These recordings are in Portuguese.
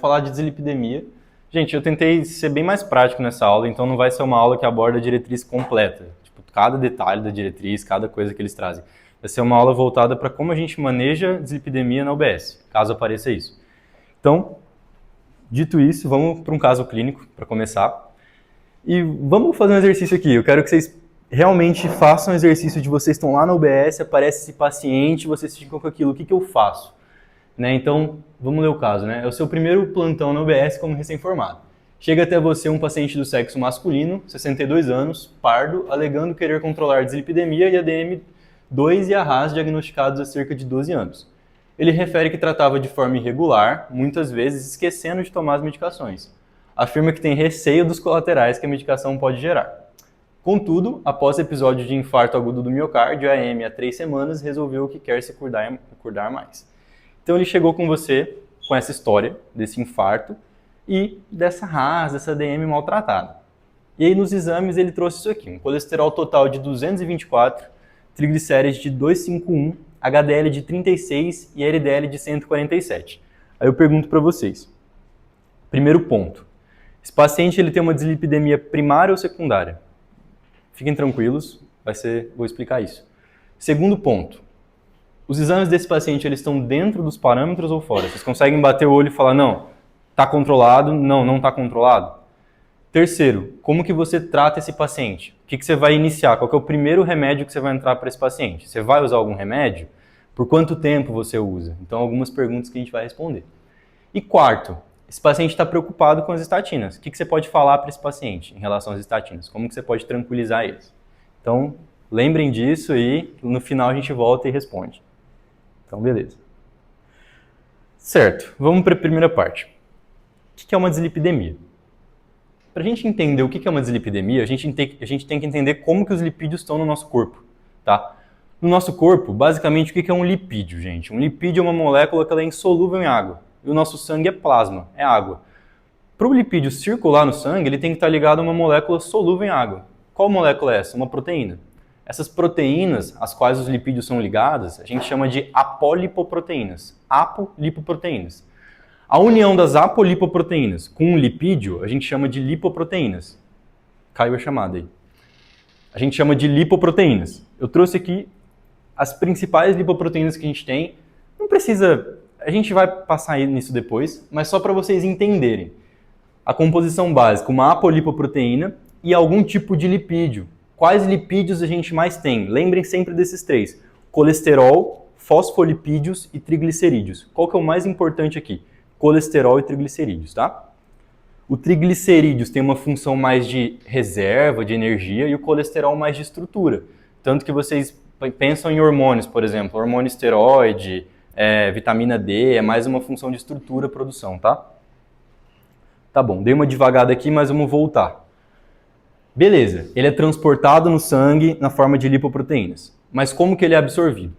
falar de dislipidemia. Gente, eu tentei ser bem mais prático nessa aula, então não vai ser uma aula que aborda a diretriz completa. Tipo, cada detalhe da diretriz, cada coisa que eles trazem. Vai ser uma aula voltada para como a gente maneja dislipidemia na UBS, caso apareça isso. Então, dito isso, vamos para um caso clínico, para começar. E vamos fazer um exercício aqui. Eu quero que vocês realmente façam um exercício de vocês estão lá na UBS, aparece esse paciente, vocês ficam com aquilo, o que eu faço? Né? Então, vamos ler o caso. Né? É o seu primeiro plantão na UBS como recém-formado. Chega até você um paciente do sexo masculino, 62 anos, pardo, alegando querer controlar dislipidemia e ADM 2 e a RAS diagnosticados há cerca de 12 anos. Ele refere que tratava de forma irregular, muitas vezes esquecendo de tomar as medicações. Afirma que tem receio dos colaterais que a medicação pode gerar. Contudo, após episódio de infarto agudo do miocárdio, AM há 3 semanas, resolveu que quer se cuidar mais. Então ele chegou com você, com essa história desse infarto e dessa RAS, dessa ADM maltratada. E aí nos exames ele trouxe isso aqui, um colesterol total de 224, triglicérides de 251, HDL de 36 e LDL de 147. Aí eu pergunto para vocês, primeiro ponto, esse paciente ele tem uma dislipidemia primária ou secundária? Fiquem tranquilos, vou explicar isso. Segundo ponto, os exames desse paciente eles estão dentro dos parâmetros ou fora? Vocês conseguem bater o olho e falar, não, está controlado, não está controlado? Terceiro, como que você trata esse paciente? O que você vai iniciar? Qual que é o primeiro remédio que você vai entrar para esse paciente? Você vai usar algum remédio? Por quanto tempo você usa? Então, algumas perguntas que a gente vai responder. E quarto, esse paciente está preocupado com as estatinas. O que você pode falar para esse paciente em relação às estatinas? Como que você pode tranquilizar eles? Então, lembrem disso e no final a gente volta e responde. Então, beleza. Certo, vamos para a primeira parte. O que é uma dislipidemia? Para a gente entender o que é uma dislipidemia, a gente tem que entender como que os lipídios estão no nosso corpo. Tá? No nosso corpo, basicamente, o que é um lipídio, gente? Um lipídio é uma molécula que ela é insolúvel em água. E o nosso sangue é plasma, é água. Para o lipídio circular no sangue, ele tem que estar ligado a uma molécula solúvel em água. Qual molécula é essa? Uma proteína. Essas proteínas, às quais os lipídios são ligados, a gente chama de apolipoproteínas. Apolipoproteínas. A união das apolipoproteínas com um lipídio, a gente chama de lipoproteínas. Caiu a chamada aí. A gente chama de lipoproteínas. Eu trouxe aqui as principais lipoproteínas que a gente tem. Não precisa... A gente vai passar nisso depois, mas só para vocês entenderem. A composição básica, uma apolipoproteína e algum tipo de lipídio. Quais lipídios a gente mais tem? Lembrem sempre desses três. Colesterol, fosfolipídios e triglicerídeos. Qual que é o mais importante aqui? Colesterol e triglicerídeos, tá? O triglicerídeos tem uma função mais de reserva, de energia, e o colesterol mais de estrutura. Tanto que vocês pensam em hormônios, por exemplo, hormônio esteroide, vitamina D, é mais uma função de estrutura, produção, tá? Tá bom, dei uma devagada aqui, mas vamos voltar. Beleza, ele é transportado no sangue na forma de lipoproteínas. Mas como que ele é absorvido?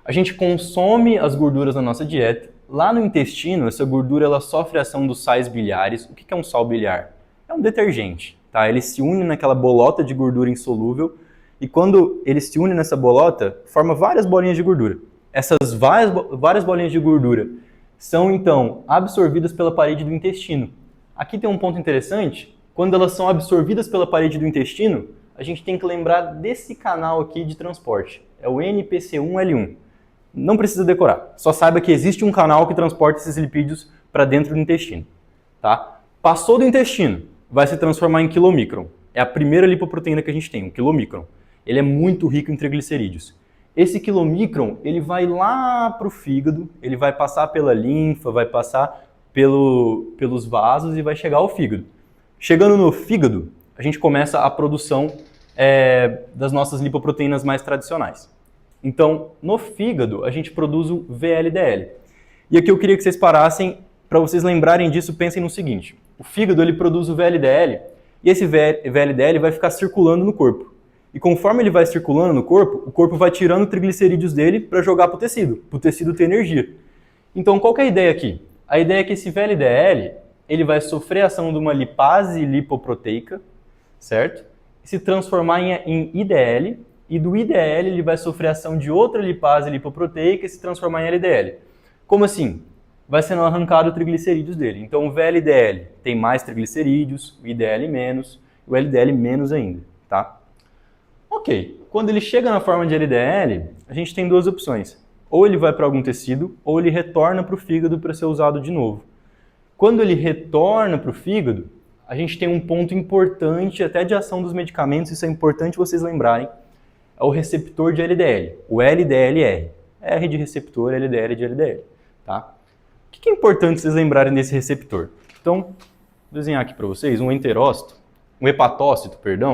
A gente consome as gorduras na nossa dieta. Lá no intestino, essa gordura ela sofre a ação dos sais biliares. O que é um sal biliar? É um detergente, tá? Ele se une naquela bolota de gordura insolúvel e quando ele se une nessa bolota, forma várias bolinhas de gordura. Essas várias bolinhas de gordura são, então, absorvidas pela parede do intestino. Aqui tem um ponto interessante. Quando elas são absorvidas pela parede do intestino, a gente tem que lembrar desse canal aqui de transporte. É o NPC1L1. Não precisa decorar. Só saiba que existe um canal que transporta esses lipídios para dentro do intestino. Tá? Passou do intestino, vai se transformar em quilomicron. É a primeira lipoproteína que a gente tem, o quilomicron. Ele é muito rico em triglicerídeos. Esse quilomicron, ele vai lá para o fígado, ele vai passar pela linfa, vai passar pelos vasos e vai chegar ao fígado. Chegando no fígado, a gente começa a produção das nossas lipoproteínas mais tradicionais. Então, no fígado, a gente produz o VLDL. E aqui eu queria que vocês parassem, para vocês lembrarem disso, pensem no seguinte. O fígado, ele produz o VLDL, e esse VLDL vai ficar circulando no corpo. E conforme ele vai circulando no corpo, o corpo vai tirando triglicerídeos dele para jogar para o tecido ter energia. Então, qual que é a ideia aqui? A ideia é que esse VLDL, ele vai sofrer a ação de uma lipase lipoproteica, certo? E se transformar em IDL, e do IDL ele vai sofrer a ação de outra lipase lipoproteica e se transformar em LDL. Como assim? vai sendo arrancado o triglicerídeos dele. Então o VLDL tem mais triglicerídeos, o IDL menos, o LDL menos ainda, tá? Ok, quando ele chega na forma de LDL, a gente tem duas opções. Ou ele vai para algum tecido, ou ele retorna para o fígado para ser usado de novo. Quando ele retorna para o fígado, a gente tem um ponto importante até de ação dos medicamentos, isso é importante vocês lembrarem, é o receptor de LDL, o LDLR. R de receptor, LDL de LDL, tá? O que é importante vocês lembrarem desse receptor? Então, vou desenhar aqui para vocês um hepatócito,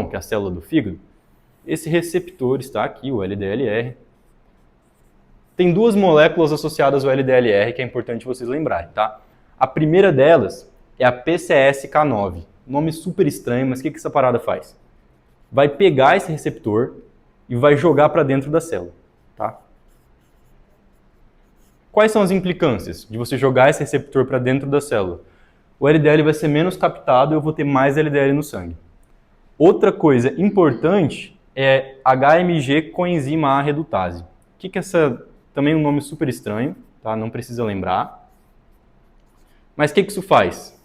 que é a célula do fígado. Esse receptor está aqui, o LDLR. Tem duas moléculas associadas ao LDLR que é importante vocês lembrarem, tá? A primeira delas é a PCSK9. Nome super estranho, mas o que essa parada faz? Vai pegar esse receptor e vai jogar para dentro da célula, tá? Quais são as implicâncias de você jogar esse receptor para dentro da célula? O LDL vai ser menos captado e eu vou ter mais LDL no sangue. Outra coisa importante é HMG coenzima A redutase. O que essa... Também um nome super estranho, tá? Não precisa lembrar. Mas o que isso faz?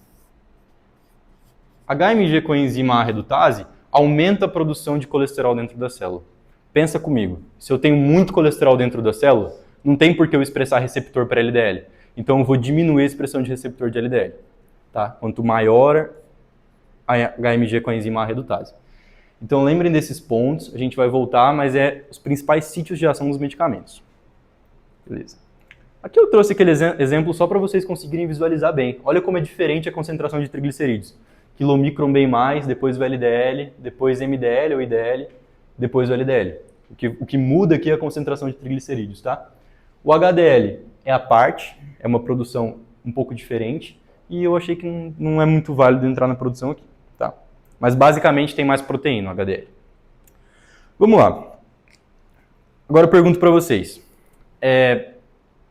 HMG coenzima A redutase aumenta a produção de colesterol dentro da célula. Pensa comigo, se eu tenho muito colesterol dentro da célula, não tem por que eu expressar receptor para LDL. Então eu vou diminuir a expressão de receptor de LDL. Tá? Quanto maior a HMG coenzima A redutase. Então lembrem desses pontos, a gente vai voltar, mas é os principais sítios de ação dos medicamentos. Beleza. Aqui eu trouxe aquele exemplo só para vocês conseguirem visualizar bem. Olha como é diferente a concentração de triglicerídeos. Quilomicron bem mais, depois o LDL, depois MDL ou IDL, depois o LDL. O que muda aqui é a concentração de triglicerídeos, tá? O HDL é a parte, é uma produção um pouco diferente, e eu achei que não é muito válido entrar na produção aqui, tá? Mas basicamente tem mais proteína no HDL. Vamos lá. Agora eu pergunto para vocês.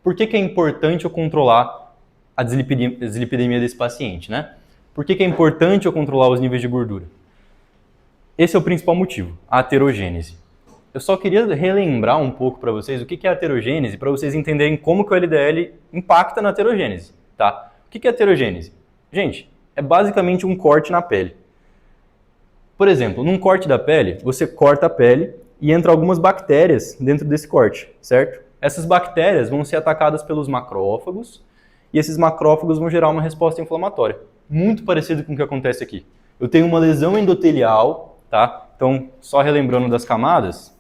Por que é importante eu controlar a dislipidemia desse paciente, né? Por que é importante eu controlar os níveis de gordura? Esse é o principal motivo, a aterogênese. Eu só queria relembrar um pouco para vocês o que é a aterogênese, para vocês entenderem como que o LDL impacta na aterogênese, tá? O que é aterogênese? Gente, é basicamente um corte na pele. Por exemplo, num corte da pele, você corta a pele e entra algumas bactérias dentro desse corte, certo? Essas bactérias vão ser atacadas pelos macrófagos e esses macrófagos vão gerar uma resposta inflamatória. Muito parecido com o que acontece aqui. Eu tenho uma lesão endotelial, tá? Então, só relembrando das camadas,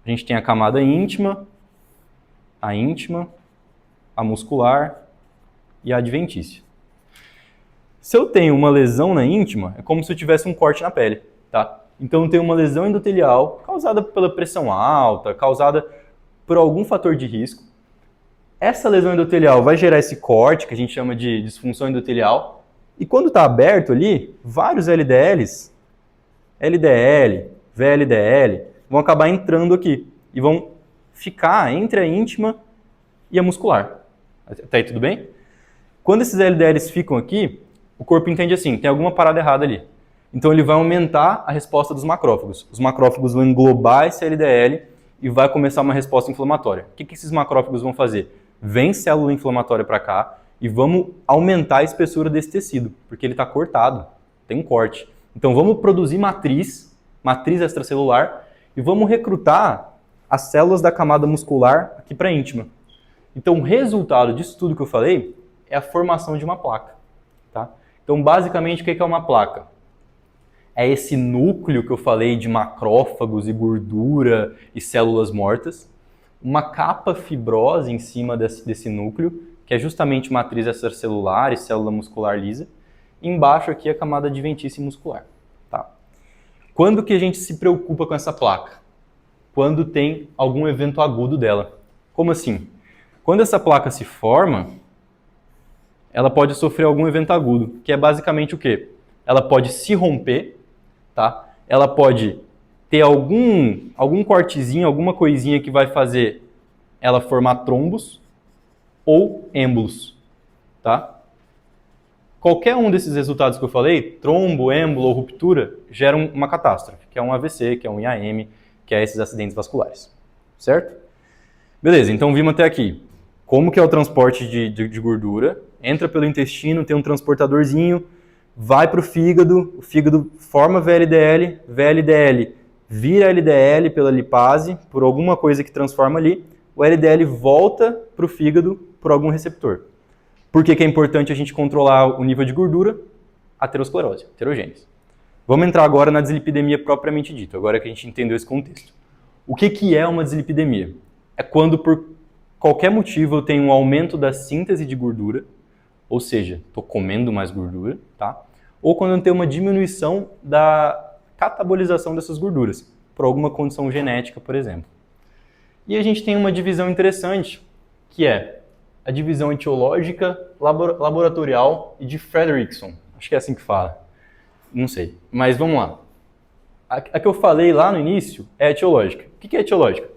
a gente tem a camada íntima, a muscular e a adventícia. Se eu tenho uma lesão na íntima, é como se eu tivesse um corte na pele, tá? Então eu tenho uma lesão endotelial causada pela pressão alta, causada por algum fator de risco. Essa lesão endotelial vai gerar esse corte, que a gente chama de disfunção endotelial, e quando está aberto ali, vários LDLs, LDL, VLDL, vão acabar entrando aqui e vão ficar entre a íntima e a muscular. Tá aí tudo bem? Quando esses LDLs ficam aqui, o corpo entende assim, tem alguma parada errada ali. Então ele vai aumentar a resposta dos macrófagos. Os macrófagos vão englobar esse LDL e vai começar uma resposta inflamatória. O que esses macrófagos vão fazer? Vem célula inflamatória para cá e vamos aumentar a espessura desse tecido, porque ele está cortado, tem um corte. Então vamos produzir matriz extracelular, e vamos recrutar as células da camada muscular aqui para a íntima. Então o resultado disso tudo que eu falei é a formação de uma placa. Tá? Então basicamente o que é uma placa? É esse núcleo que eu falei de macrófagos e gordura e células mortas, uma capa fibrosa em cima desse núcleo, que é justamente matriz extracelular e célula muscular lisa, e embaixo aqui a camada adventícia muscular. Tá? Quando que a gente se preocupa com essa placa? Quando tem algum evento agudo dela. Como assim? Quando essa placa se forma, ela pode sofrer algum evento agudo, que é basicamente o quê? Ela pode se romper, tá? Ela pode ter algum cortezinho, alguma coisinha que vai fazer ela formar trombos ou êmbolos, tá? Qualquer um desses resultados que eu falei, trombo, êmbolo ou ruptura, geram uma catástrofe, que é um AVC, que é um IAM, que é esses acidentes vasculares, certo? Beleza, então vimos até aqui como que é o transporte de gordura, entra pelo intestino, tem um transportadorzinho, vai para o fígado forma VLDL, VLDL vira LDL pela lipase, por alguma coisa que transforma ali, o LDL volta para o fígado por algum receptor. Por que é importante a gente controlar o nível de gordura? Aterosclerose, aterogênese. Vamos entrar agora na dislipidemia propriamente dita, agora que a gente entendeu esse contexto. O que é uma dislipidemia? É quando por qualquer motivo eu tenho um aumento da síntese de gordura, ou seja, estou comendo mais gordura, tá? Ou quando eu tenho uma diminuição da catabolização dessas gorduras, por alguma condição genética, por exemplo. E a gente tem uma divisão interessante, que é a divisão etiológica, laboratorial e de Fredrickson. Acho que é assim que fala. Não sei, mas vamos lá. A que eu falei lá no início é etiológica. O que é etiológica?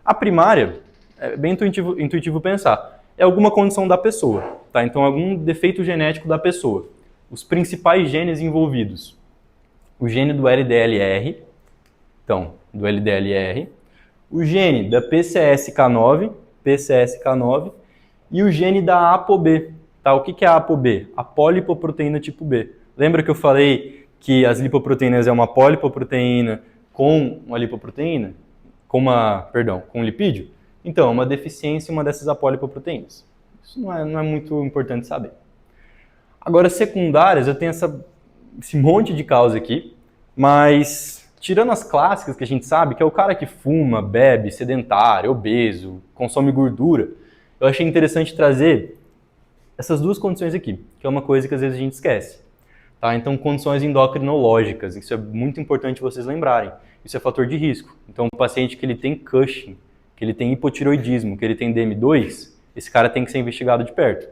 A primária, é bem intuitivo pensar, é alguma condição da pessoa, tá? Então, algum defeito genético da pessoa. Os principais genes envolvidos. O gene do LDLR, então, do LDLR, o gene da PCSK9 e o gene da ApoB. Tá? O que é a ApoB? A polipoproteína tipo B. Lembra que eu falei que as lipoproteínas é uma polipoproteína com uma lipoproteína? Com um lipídio? Então, uma deficiência em uma dessas apolipoproteínas. Isso não é muito importante saber. Agora, secundárias, eu tenho esse monte de causa aqui, mas tirando as clássicas que a gente sabe, que é o cara que fuma, bebe, sedentário, obeso, consome gordura, eu achei interessante trazer essas duas condições aqui, que é uma coisa que às vezes a gente esquece. Tá? Então, condições endocrinológicas, isso é muito importante vocês lembrarem. Isso é fator de risco. Então, um paciente que ele tem Cushing, que ele tem hipotiroidismo, que ele tem DM2, esse cara tem que ser investigado de perto.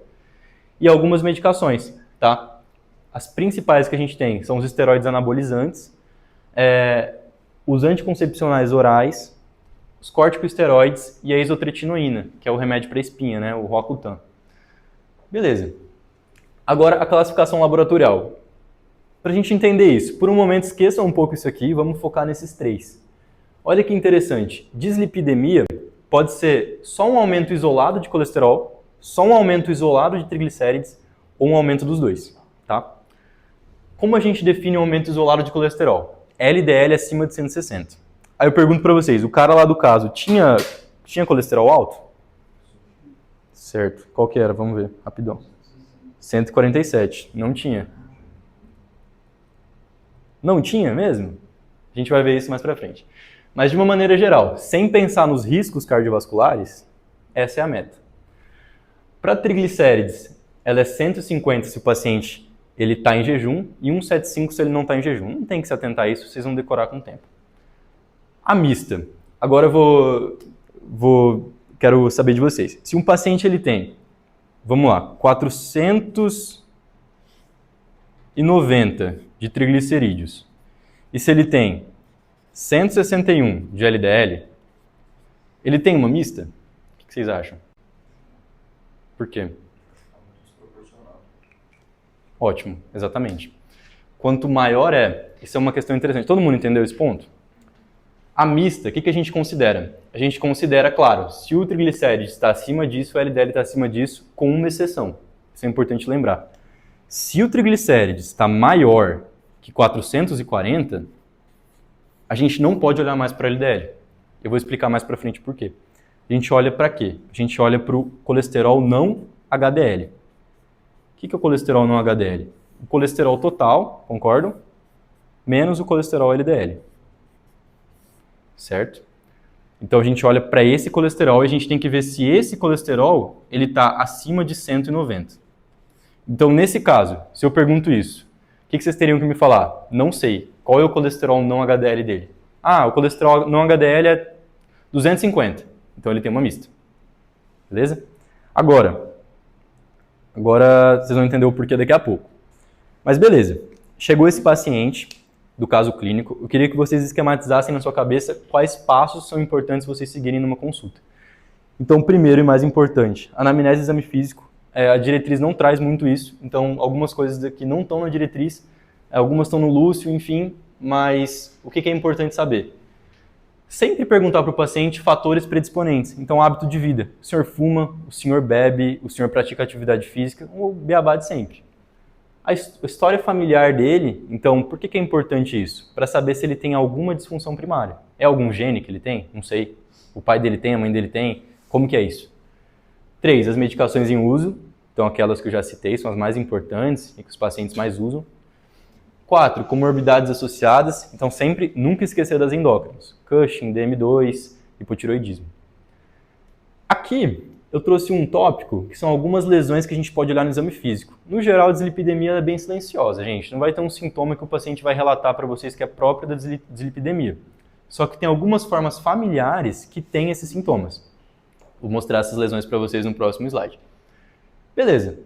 E algumas medicações, tá? As principais que a gente tem são os esteroides anabolizantes, os anticoncepcionais orais, os corticosteroides e a isotretinoína, que é o remédio para espinha, né? O Roacutan. Beleza. Agora, a classificação laboratorial. Para a gente entender isso, por um momento esqueçam um pouco isso aqui e vamos focar nesses três. Olha que interessante, dislipidemia pode ser só um aumento isolado de colesterol, só um aumento isolado de triglicérides ou um aumento dos dois, tá? Como a gente define um aumento isolado de colesterol? LDL acima de 160. Aí eu pergunto para vocês, o cara lá do caso tinha colesterol alto? Certo. Qual que era? Vamos ver, rapidão. 147. Não tinha. Não tinha mesmo? A gente vai ver isso mais pra frente. Mas de uma maneira geral, sem pensar nos riscos cardiovasculares, essa é a meta. Para triglicérides, ela é 150 se o paciente está em jejum e 175 se ele não está em jejum. Não tem que se atentar a isso, vocês vão decorar com o tempo. A mista. Agora eu quero saber de vocês. Se um paciente ele tem, vamos lá, 490 de triglicerídeos, e se ele tem 161 de LDL, ele tem uma mista? O que vocês acham? Por quê? Ótimo, exatamente. Quanto maior isso é uma questão interessante. Todo mundo entendeu esse ponto? A mista, o que a gente considera? A gente considera, claro, se o triglicéride está acima disso, o LDL está acima disso, com uma exceção. Isso é importante lembrar. Se o triglicéride está maior que 440, a gente não pode olhar mais para o LDL. Eu vou explicar mais para frente por quê. A gente olha para quê? A gente olha para o colesterol não HDL. O que é o colesterol não HDL? O colesterol total, concordam? Menos o colesterol LDL. Certo? Então a gente olha para esse colesterol e a gente tem que ver se esse colesterol ele está acima de 190. Então nesse caso, se eu pergunto isso, o que vocês teriam que me falar? Não sei. Qual é o colesterol não HDL dele? Ah, o colesterol não HDL é 250. Então ele tem uma mista. Beleza? Agora vocês vão entender o porquê daqui a pouco. Mas beleza. Chegou esse paciente do caso clínico, eu queria que vocês esquematizassem na sua cabeça quais passos são importantes vocês seguirem numa consulta. Então, primeiro e mais importante, anamnese e exame físico. A diretriz não traz muito isso, então algumas coisas aqui não estão na diretriz, algumas estão no Lúcio, enfim, mas o que é importante saber? Sempre perguntar para o paciente fatores predisponentes. Então, hábito de vida. O senhor fuma, o senhor bebe, o senhor pratica atividade física, o beabá de sempre. A história familiar dele, então, por que é importante isso? Para saber se ele tem alguma disfunção primária. É algum gene que ele tem? Não sei. O pai dele tem, a mãe dele tem? Como que é isso? 3. As medicações em uso. Então, aquelas que eu já citei são as mais importantes e que os pacientes mais usam. 4. Comorbidades associadas. Então, sempre, nunca esquecer das endócrinas. Cushing, DM2, hipotiroidismo. Aqui, eu trouxe um tópico que são algumas lesões que a gente pode olhar no exame físico. No geral, a dislipidemia é bem silenciosa, gente. Não vai ter um sintoma que o paciente vai relatar para vocês que é próprio da dislipidemia. Só que tem algumas formas familiares que têm esses sintomas. Vou mostrar essas lesões para vocês no próximo slide. Beleza.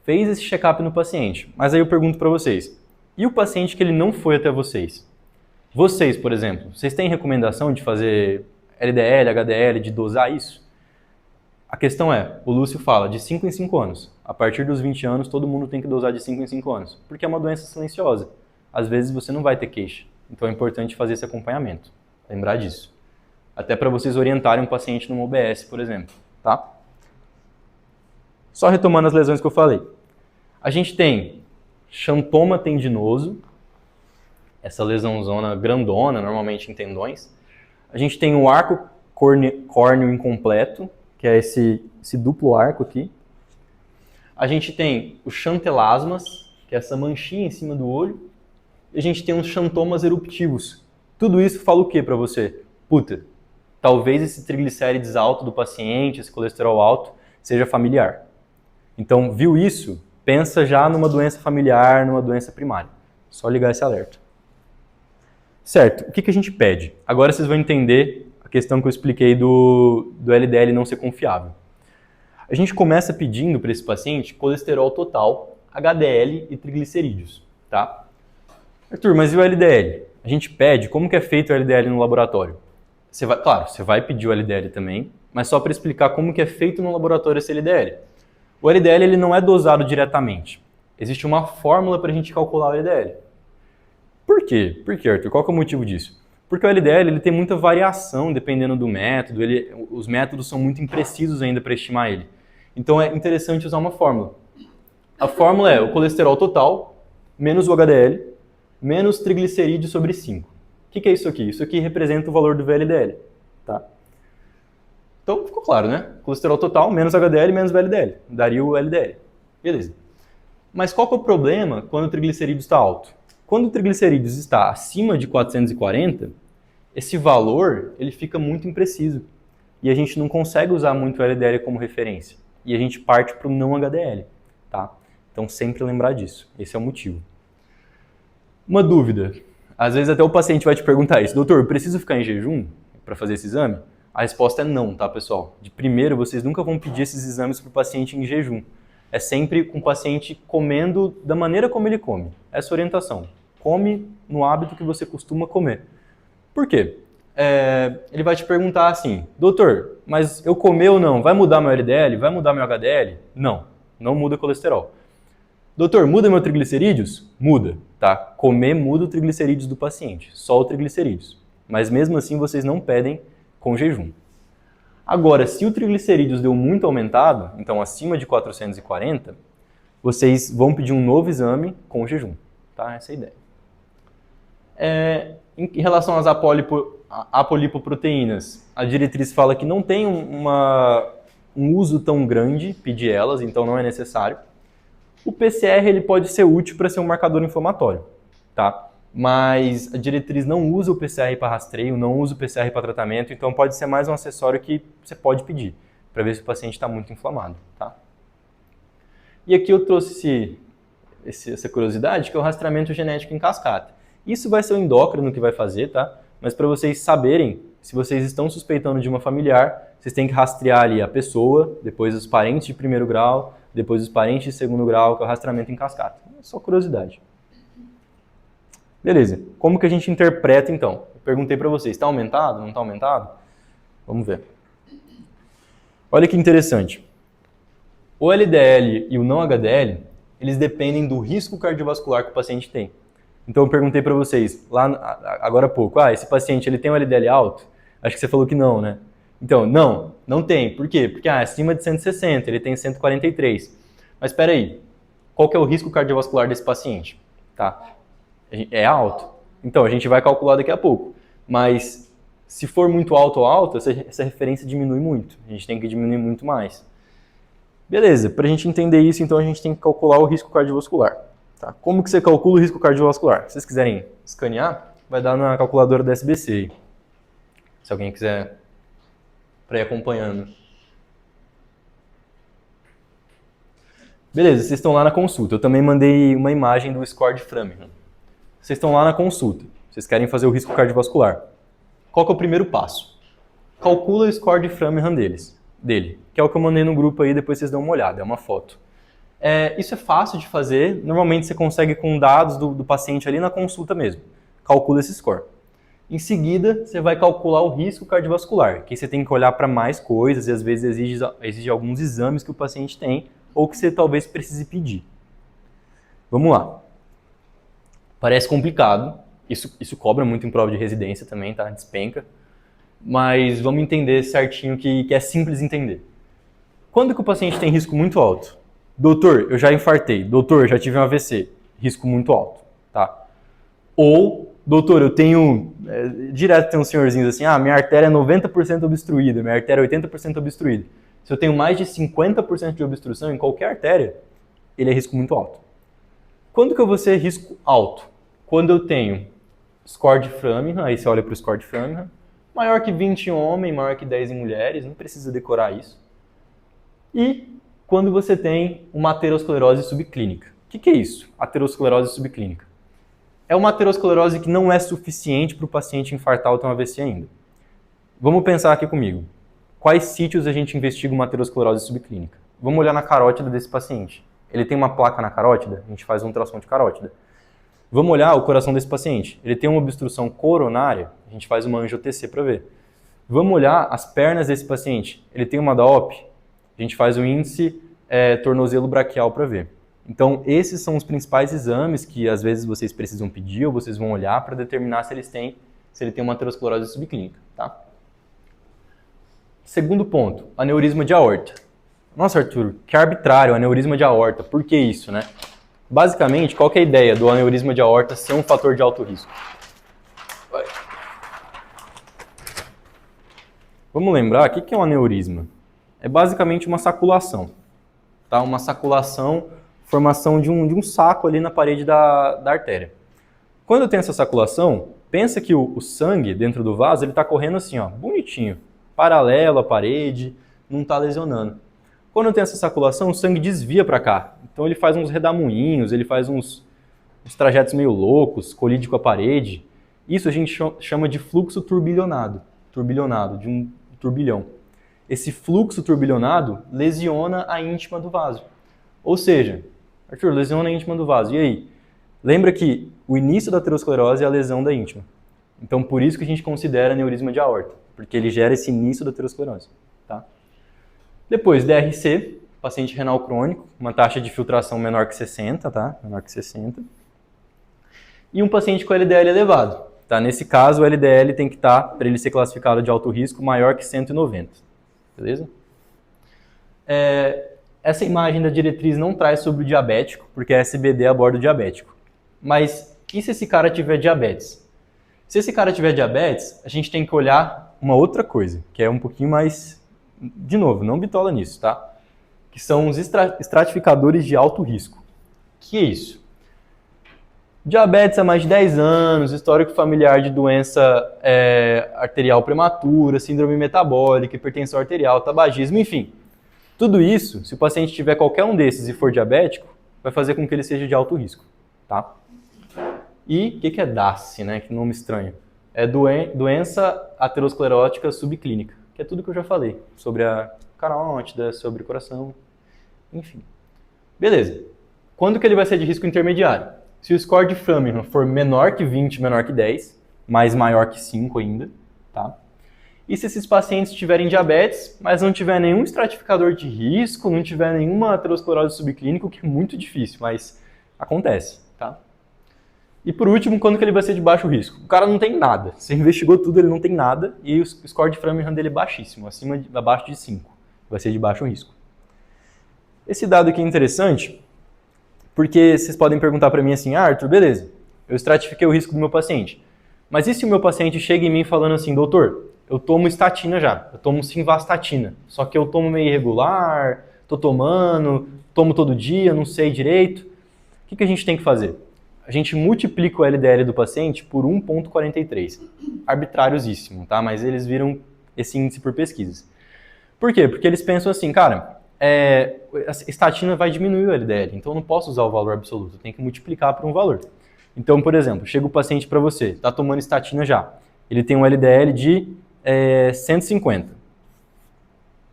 Fez esse check-up no paciente. Mas aí eu pergunto para vocês. E o paciente que ele não foi até vocês? Vocês, por exemplo, vocês têm recomendação de fazer LDL, HDL, de dosar isso? A questão é, o Lúcio fala de 5 em 5 anos. A partir dos 20 anos, todo mundo tem que dosar de 5 em 5 anos. Porque é uma doença silenciosa. Às vezes você não vai ter queixa. Então é importante fazer esse acompanhamento. Lembrar disso. Até para vocês orientarem um paciente numa OBS, por exemplo. Tá? Só retomando as lesões que eu falei. A gente tem xantoma tendinoso, essa lesãozona grandona, normalmente em tendões. A gente tem o arco córneo incompleto, que é esse duplo arco aqui. A gente tem os xantelasmas, que é essa manchinha em cima do olho. E a gente tem os xantomas eruptivos. Tudo isso fala o que para você? Puta, talvez esse triglicérides alto do paciente, esse colesterol alto, seja familiar. Então, viu isso? Pensa já numa doença familiar, numa doença primária. Só ligar esse alerta. Certo, o que a gente pede? Agora vocês vão entender a questão que eu expliquei do LDL não ser confiável. A gente começa pedindo para esse paciente colesterol total, HDL e triglicerídeos, tá? Arthur, mas e o LDL? A gente pede, como que é feito o LDL no laboratório? Claro, você vai pedir o LDL também, mas só para explicar como que é feito no laboratório esse LDL. O LDL ele não é dosado diretamente. Existe uma fórmula para a gente calcular o LDL. Por quê? Por quê, Arthur? Qual que é o motivo disso? Porque o LDL ele tem muita variação dependendo do método, os métodos são muito imprecisos ainda para estimar ele. Então é interessante usar uma fórmula. A fórmula é o colesterol total menos o HDL menos triglicerídeos sobre 5. O que é isso aqui? Isso aqui representa o valor do VLDL. Tá? Então, ficou claro, né? Colesterol total, menos HDL, menos VLDL. Daria o LDL. Beleza. Mas qual que é o problema quando o triglicerídeos está alto? Quando o triglicerídeos está acima de 440, esse valor ele fica muito impreciso. E a gente não consegue usar muito o LDL como referência. E a gente parte para o não HDL. Tá? Então, sempre lembrar disso. Esse é o motivo. Uma dúvida. Às vezes até o paciente vai te perguntar isso. Doutor, eu preciso ficar em jejum para fazer esse exame? A resposta é não, tá, pessoal? De primeiro, vocês nunca vão pedir esses exames para o paciente em jejum. É sempre com o paciente comendo da maneira como ele come. Essa orientação. Come no hábito que você costuma comer. Por quê? Ele vai te perguntar assim, doutor, mas eu comer ou não, vai mudar meu LDL? Vai mudar meu HDL? Não, não muda colesterol. Doutor, muda meu triglicerídeos? Muda, tá? Comer muda o triglicerídeos do paciente, só o triglicerídeos. Mas mesmo assim vocês não pedem com jejum. Agora, se o triglicerídeos deu muito aumentado, então acima de 440, vocês vão pedir um novo exame com jejum, tá? Essa é a ideia. Em relação às apolipoproteínas, a diretriz fala que não tem um uso tão grande, pedir elas, então não é necessário. O PCR ele pode ser útil para ser um marcador inflamatório, tá? Mas a diretriz não usa o PCR para rastreio, não usa o PCR para tratamento, então pode ser mais um acessório que você pode pedir, para ver se o paciente está muito inflamado, tá? E aqui eu trouxe essa curiosidade, que é o rastreamento genético em cascata. Isso vai ser o endócrino que vai fazer, tá? Mas para vocês saberem, se vocês estão suspeitando de uma familiar, vocês têm que rastrear ali a pessoa, depois os parentes de primeiro grau, depois os parentes de segundo grau, que é o rastreamento em cascata. É só curiosidade. Beleza. Como que a gente interpreta, então? Eu perguntei para vocês, está aumentado? Não está aumentado? Vamos ver. Olha que interessante. O LDL e o não HDL, eles dependem do risco cardiovascular que o paciente tem. Então eu perguntei para vocês, lá agora há pouco, esse paciente ele tem um LDL alto? Acho que você falou que não, né? Então, não tem. Por quê? Porque acima de 160, ele tem 143. Mas espera aí, qual que é o risco cardiovascular desse paciente? Tá? É alto. Então, a gente vai calcular daqui a pouco. Mas se for muito alto ou alto, essa referência diminui muito. A gente tem que diminuir muito mais. Beleza, para a gente entender isso, então a gente tem que calcular o risco cardiovascular. Tá? Como que você calcula o risco cardiovascular? Se vocês quiserem escanear, vai dar na calculadora da SBC. Se alguém quiser para ir acompanhando. Beleza, vocês estão lá na consulta. Eu também mandei uma imagem do score de Framingham. Vocês estão lá na consulta. Vocês querem fazer o risco cardiovascular. Qual que é o primeiro passo? Calcula o score de Framingham dele, que é o que eu mandei no grupo aí, depois vocês dão uma olhada, é uma foto. Isso é fácil de fazer, normalmente você consegue com dados do paciente ali na consulta mesmo. Calcula esse score. Em seguida, você vai calcular o risco cardiovascular, que você tem que olhar para mais coisas e às vezes exige alguns exames que o paciente tem ou que você talvez precise pedir. Vamos lá. Parece complicado, isso cobra muito em prova de residência também, tá? Despenca. Mas vamos entender certinho que é simples entender. Quando que o paciente tem risco muito alto? Doutor, eu já infartei. Doutor, já tive um AVC. Risco muito alto, tá? Ou, doutor, eu tenho... direto tem uns senhorzinhos assim, minha artéria é 90% obstruída, minha artéria é 80% obstruída. Se eu tenho mais de 50% de obstrução em qualquer artéria, ele é risco muito alto. Quando que eu vou ser risco alto? Quando eu tenho score de Framingham, aí você olha para o score de Framingham, maior que 20 em homem, maior que 10 em mulheres, não precisa decorar isso. E quando você tem uma aterosclerose subclínica. O que é isso? Aterosclerose subclínica. É uma aterosclerose que não é suficiente para o paciente infartar ou ter um AVC ainda. Vamos pensar aqui comigo. Quais sítios a gente investiga uma aterosclerose subclínica? Vamos olhar na carótida desse paciente. Ele tem uma placa na carótida? A gente faz uma ultrassom de carótida. Vamos olhar o coração desse paciente. Ele tem uma obstrução coronária? A gente faz uma angio-TC para ver. Vamos olhar as pernas desse paciente. Ele tem uma DAOP? A gente faz o índice tornozelo braquial para ver. Então, esses são os principais exames que às vezes vocês precisam pedir ou vocês vão olhar para determinar se ele tem uma aterosclerose subclínica, tá? Segundo ponto, aneurisma de aorta. Nossa, Arthur, que arbitrário, aneurisma de aorta. Por que isso, né? Basicamente, qual que é a ideia do aneurisma de aorta ser um fator de alto risco? Vamos lembrar, o que é um aneurisma? É basicamente uma saculação. Tá? Uma saculação, formação de um saco ali na parede da artéria. Quando tem essa saculação, pensa que o sangue dentro do vaso está correndo assim, ó, bonitinho, paralelo à parede, não está lesionando. Quando tem essa saculação, o sangue desvia para cá. Então ele faz uns redamoinhos, ele faz uns trajetos meio loucos, colide com a parede. Isso a gente chama de fluxo turbilhonado, de um turbilhão. Esse fluxo turbilhonado lesiona a íntima do vaso. Ou seja, Arthur, lesiona a íntima do vaso. E aí? Lembra que o início da aterosclerose é a lesão da íntima. Então por isso que a gente considera aneurisma de aorta, porque ele gera esse início da aterosclerose. Tá? Depois, DRC, paciente renal crônico, uma taxa de filtração menor que 60, tá? Menor que 60. E um paciente com LDL elevado. Tá? Nesse caso, o LDL tem que estar, para ele ser classificado de alto risco, maior que 190. Beleza? Essa imagem da diretriz não traz sobre o diabético, porque a SBD aborda o diabético. Mas e se esse cara tiver diabetes? Se esse cara tiver diabetes, a gente tem que olhar uma outra coisa, que é um pouquinho mais... De novo, não bitola nisso, tá? Que são os estratificadores de alto risco. Que é isso? Diabetes há mais de 10 anos, histórico familiar de doença arterial prematura, síndrome metabólica, hipertensão arterial, tabagismo, enfim. Tudo isso, se o paciente tiver qualquer um desses e for diabético, vai fazer com que ele seja de alto risco, tá? E o que é DASS, né? Que nome estranho. É doença aterosclerótica subclínica, que é tudo que eu já falei, sobre a carótida, sobre o coração, enfim. Beleza. Quando que ele vai ser de risco intermediário? Se o score de Framingham for menor que 20, menor que 10, mas maior que 5 ainda, tá? E se esses pacientes tiverem diabetes, mas não tiver nenhum estratificador de risco, não tiver nenhuma aterosclerose subclínica, o que é muito difícil, mas acontece, tá? E por último, quando que ele vai ser de baixo risco? O cara não tem nada. Você investigou tudo, ele não tem nada e o score de Framingham dele é baixíssimo, abaixo de 5. Vai ser de baixo risco. Esse dado aqui é interessante porque vocês podem perguntar para mim assim, Arthur, beleza, eu estratifiquei o risco do meu paciente. Mas e se o meu paciente chega em mim falando assim, doutor, eu tomo estatina já, eu tomo simvastatina, só que eu tomo meio irregular, tô tomando, tomo todo dia, não sei direito. O que a gente tem que fazer? A gente multiplica o LDL do paciente por 1,43. Arbitrariosíssimo, tá? Mas eles viram esse índice por pesquisas. Por quê? Porque eles pensam assim, cara, a estatina vai diminuir o LDL, então eu não posso usar o valor absoluto, eu tenho que multiplicar por um valor. Então, por exemplo, chega o paciente para você, está tomando estatina já, ele tem um LDL de 150.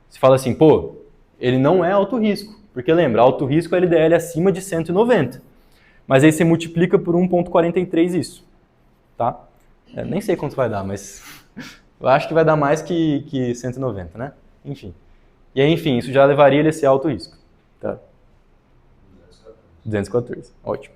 Você fala assim, pô, ele não é alto risco, porque lembra, alto risco é LDL acima de 190. Mas aí você multiplica por 1,43 isso, tá? Nem sei quanto vai dar, mas eu acho que vai dar mais que 190, né? Enfim. E aí, enfim, isso já levaria ele a ser alto risco, tá? 214, ótimo.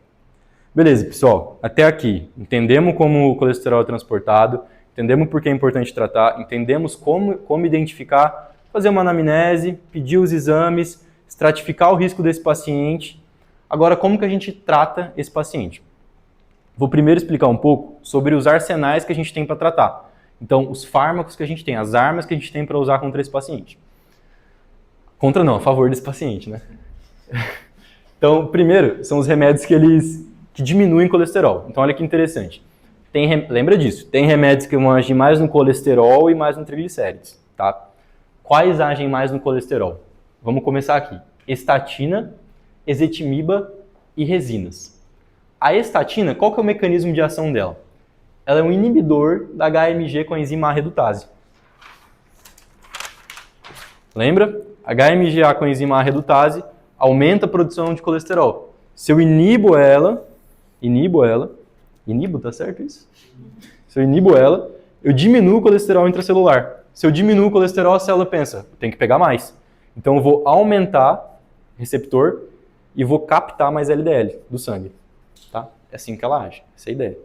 Beleza, pessoal, até aqui. Entendemos como o colesterol é transportado, entendemos por que é importante tratar, entendemos como identificar, fazer uma anamnese, pedir os exames, estratificar o risco desse paciente. Agora, como que a gente trata esse paciente? Vou primeiro explicar um pouco sobre os arsenais que a gente tem para tratar. Então, os fármacos que a gente tem, as armas que a gente tem para usar contra esse paciente. Contra não, a favor desse paciente, né? Então, primeiro, são os remédios que diminuem colesterol. Então, olha que interessante. Lembra disso, tem remédios que vão agir mais no colesterol e mais no triglicérides, tá? Quais agem mais no colesterol? Vamos começar aqui. Estatina, ezetimiba e resinas. A estatina, qual que é o mecanismo de ação dela? Ela é um inibidor da HMG com a enzima A redutase. Lembra? HMGA com a enzima A redutase aumenta a produção de colesterol. Se eu inibo, tá certo isso? Se eu inibo ela, eu diminuo o colesterol intracelular. Se eu diminuo o colesterol, a célula pensa, tem que pegar mais. Então eu vou aumentar o receptor e vou captar mais LDL do sangue. Tá? É assim que ela age, essa é a ideia.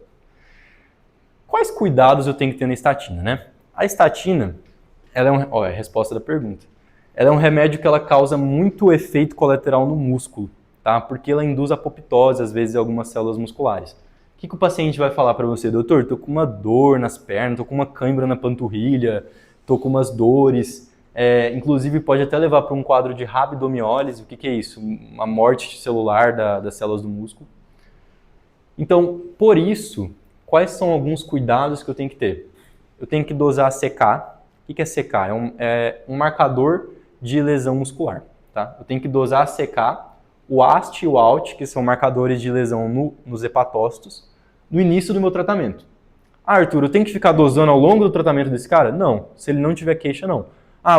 Quais cuidados eu tenho que ter na estatina, né? A estatina, ela é a resposta da pergunta. Ela é um remédio que ela causa muito efeito colateral no músculo, tá? Porque ela induz apoptose, às vezes, em algumas células musculares. O que o paciente vai falar para você? Doutor, tô com uma dor nas pernas, tô com uma cãibra na panturrilha, tô com umas dores. Inclusive, pode até levar para um quadro de rabdomiólise. O que é isso? Uma morte celular das células do músculo. Então, por isso, quais são alguns cuidados que eu tenho que ter? Eu tenho que dosar CK. O que é CK? É um marcador de lesão muscular. Tá? Eu tenho que dosar CK, o AST e o ALT, que são marcadores de lesão nos hepatócitos, no início do meu tratamento. Arthur, eu tenho que ficar dosando ao longo do tratamento desse cara? Não. Se ele não tiver queixa, não.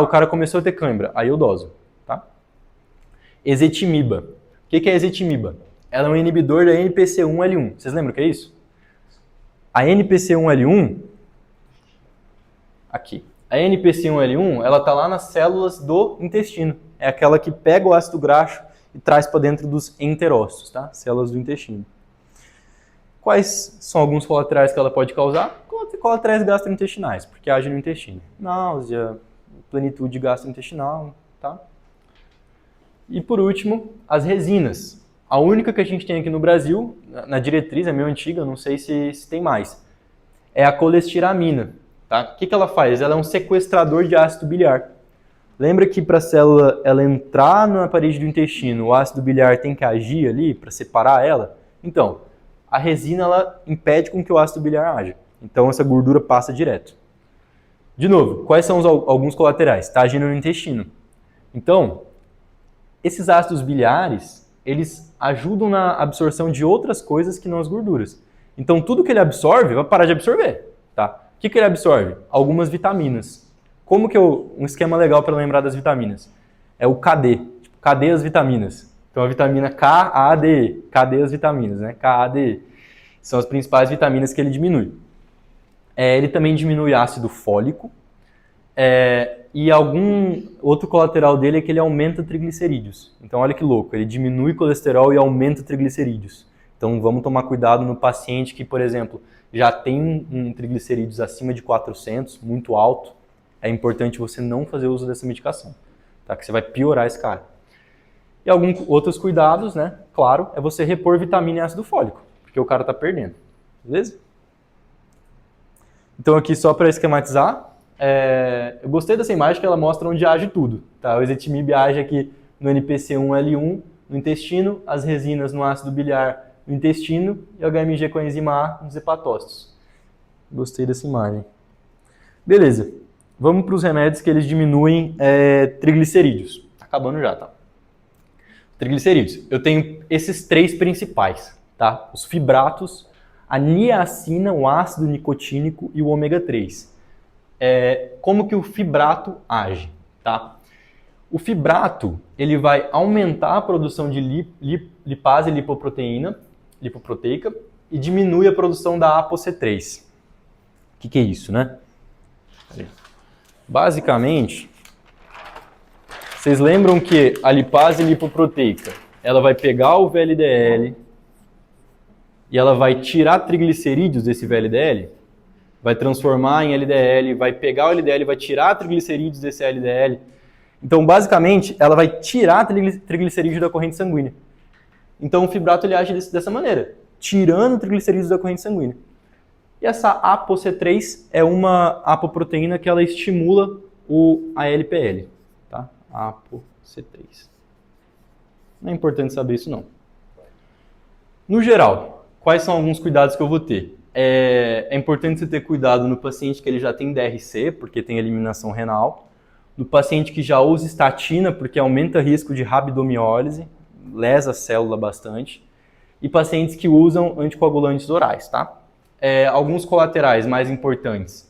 O cara começou a ter cãibra, aí eu doso. Tá? Ezetimiba. O que é ezetimiba? Ela é um inibidor da NPC1L1. Vocês lembram o que é isso? A NPC1L1, aqui. A NPC1L1, ela está lá nas células do intestino. É aquela que pega o ácido graxo e traz para dentro dos enterócitos, tá? Células do intestino. Quais são alguns colaterais que ela pode causar? Colaterais gastrointestinais, porque age no intestino. Náusea, plenitude gastrointestinal, tá? E por último, as resinas. A única que a gente tem aqui no Brasil, na diretriz, é meio antiga, não sei se tem mais, é a colestiramina. Tá? O que ela faz? Ela é um sequestrador de ácido biliar. Lembra que para a célula ela entrar na parede do intestino, o ácido biliar tem que agir ali para separar ela? Então, a resina ela impede com que o ácido biliar haja. Então, essa gordura passa direto. De novo, quais são alguns colaterais? Está agindo no intestino. Então, esses ácidos biliares, eles ajudam na absorção de outras coisas que não as gorduras. Então, tudo que ele absorve vai parar de absorver. Tá? O que ele absorve? Algumas vitaminas. Como que um esquema legal para lembrar das vitaminas? É o KD. Tipo, cadê as vitaminas? Então a vitamina K, A, D, E. Cadê as vitaminas, né? K, A, D, E. São as principais vitaminas que ele diminui. Ele também diminui ácido fólico. E algum outro colateral dele é que ele aumenta triglicerídeos. Então olha que louco, ele diminui colesterol e aumenta triglicerídeos. Então vamos tomar cuidado no paciente que, por exemplo, já tem um triglicerídeos acima de 400, muito alto. É importante você não fazer uso dessa medicação, tá? Que você vai piorar esse cara. E alguns outros cuidados, né? Claro, é você repor vitamina e ácido fólico, porque o cara tá perdendo. Beleza? Então aqui só para esquematizar, eu gostei dessa imagem que ela mostra onde age tudo, tá? O ezetimibe age aqui no NPC1L1, no intestino, as resinas no ácido biliar no intestino e o HMG com a enzima A nos hepatócitos. Gostei dessa imagem. Beleza. Vamos para os remédios que eles diminuem triglicerídeos. Tá acabando já, tá? Triglicerídeos. Eu tenho esses três principais, tá? Os fibratos, a niacina, o ácido nicotínico e o ômega 3. Como que o fibrato age, tá? O fibrato, ele vai aumentar a produção de lipase e lipopproteica e diminui a produção da ApoC3. O que é isso, né? Basicamente, vocês lembram que a lipase lipoproteica, ela vai pegar o VLDL e ela vai tirar triglicerídeos desse VLDL, vai transformar em LDL, vai pegar o LDL, vai tirar triglicerídeos desse LDL. Então, basicamente, ela vai tirar triglicerídeos da corrente sanguínea. Então, o fibrato ele age dessa maneira, tirando triglicerídeos da corrente sanguínea. E essa ApoC3 é uma apoproteína que ela estimula a LPL, tá? ApoC3. Não é importante saber isso, não. No geral, quais são alguns cuidados que eu vou ter? É importante você ter cuidado no paciente que ele já tem DRC, porque tem eliminação renal. No paciente que já usa estatina, porque aumenta o risco de rabdomiólise, lesa a célula bastante. E pacientes que usam anticoagulantes orais, tá? Alguns colaterais mais importantes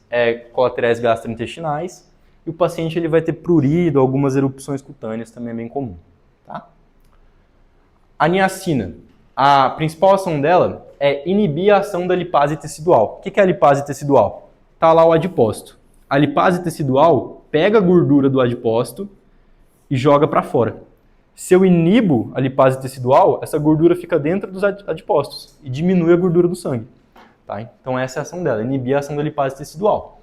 colaterais gastrointestinais. E o paciente ele vai ter prurido, algumas erupções cutâneas, também é bem comum, tá? A niacina. A principal ação dela é inibir a ação da lipase tecidual. O que é a lipase tecidual? Está lá o adipócito. A lipase tecidual pega a gordura do adipócito e joga para fora. Se eu inibo a lipase tecidual, essa gordura fica dentro dos adipócitos e diminui a gordura do sangue. Tá? Então essa é a ação dela, inibir a ação da lipase tecidual.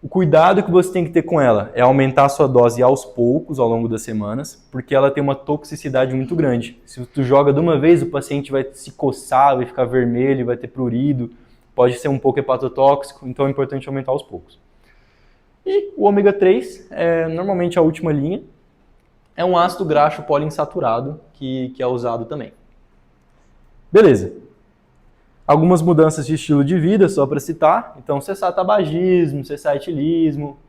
O cuidado que você tem que ter com ela é aumentar a sua dose aos poucos, ao longo das semanas, porque ela tem uma toxicidade muito grande. Se tu joga de uma vez, o paciente vai se coçar, vai ficar vermelho, vai ter prurido, pode ser um pouco hepatotóxico, então é importante aumentar aos poucos. E o ômega 3, normalmente a última linha, é um ácido graxo poliinsaturado que é usado também. Beleza. Algumas mudanças de estilo de vida, só para citar. Então, cessar tabagismo, cessar etilismo.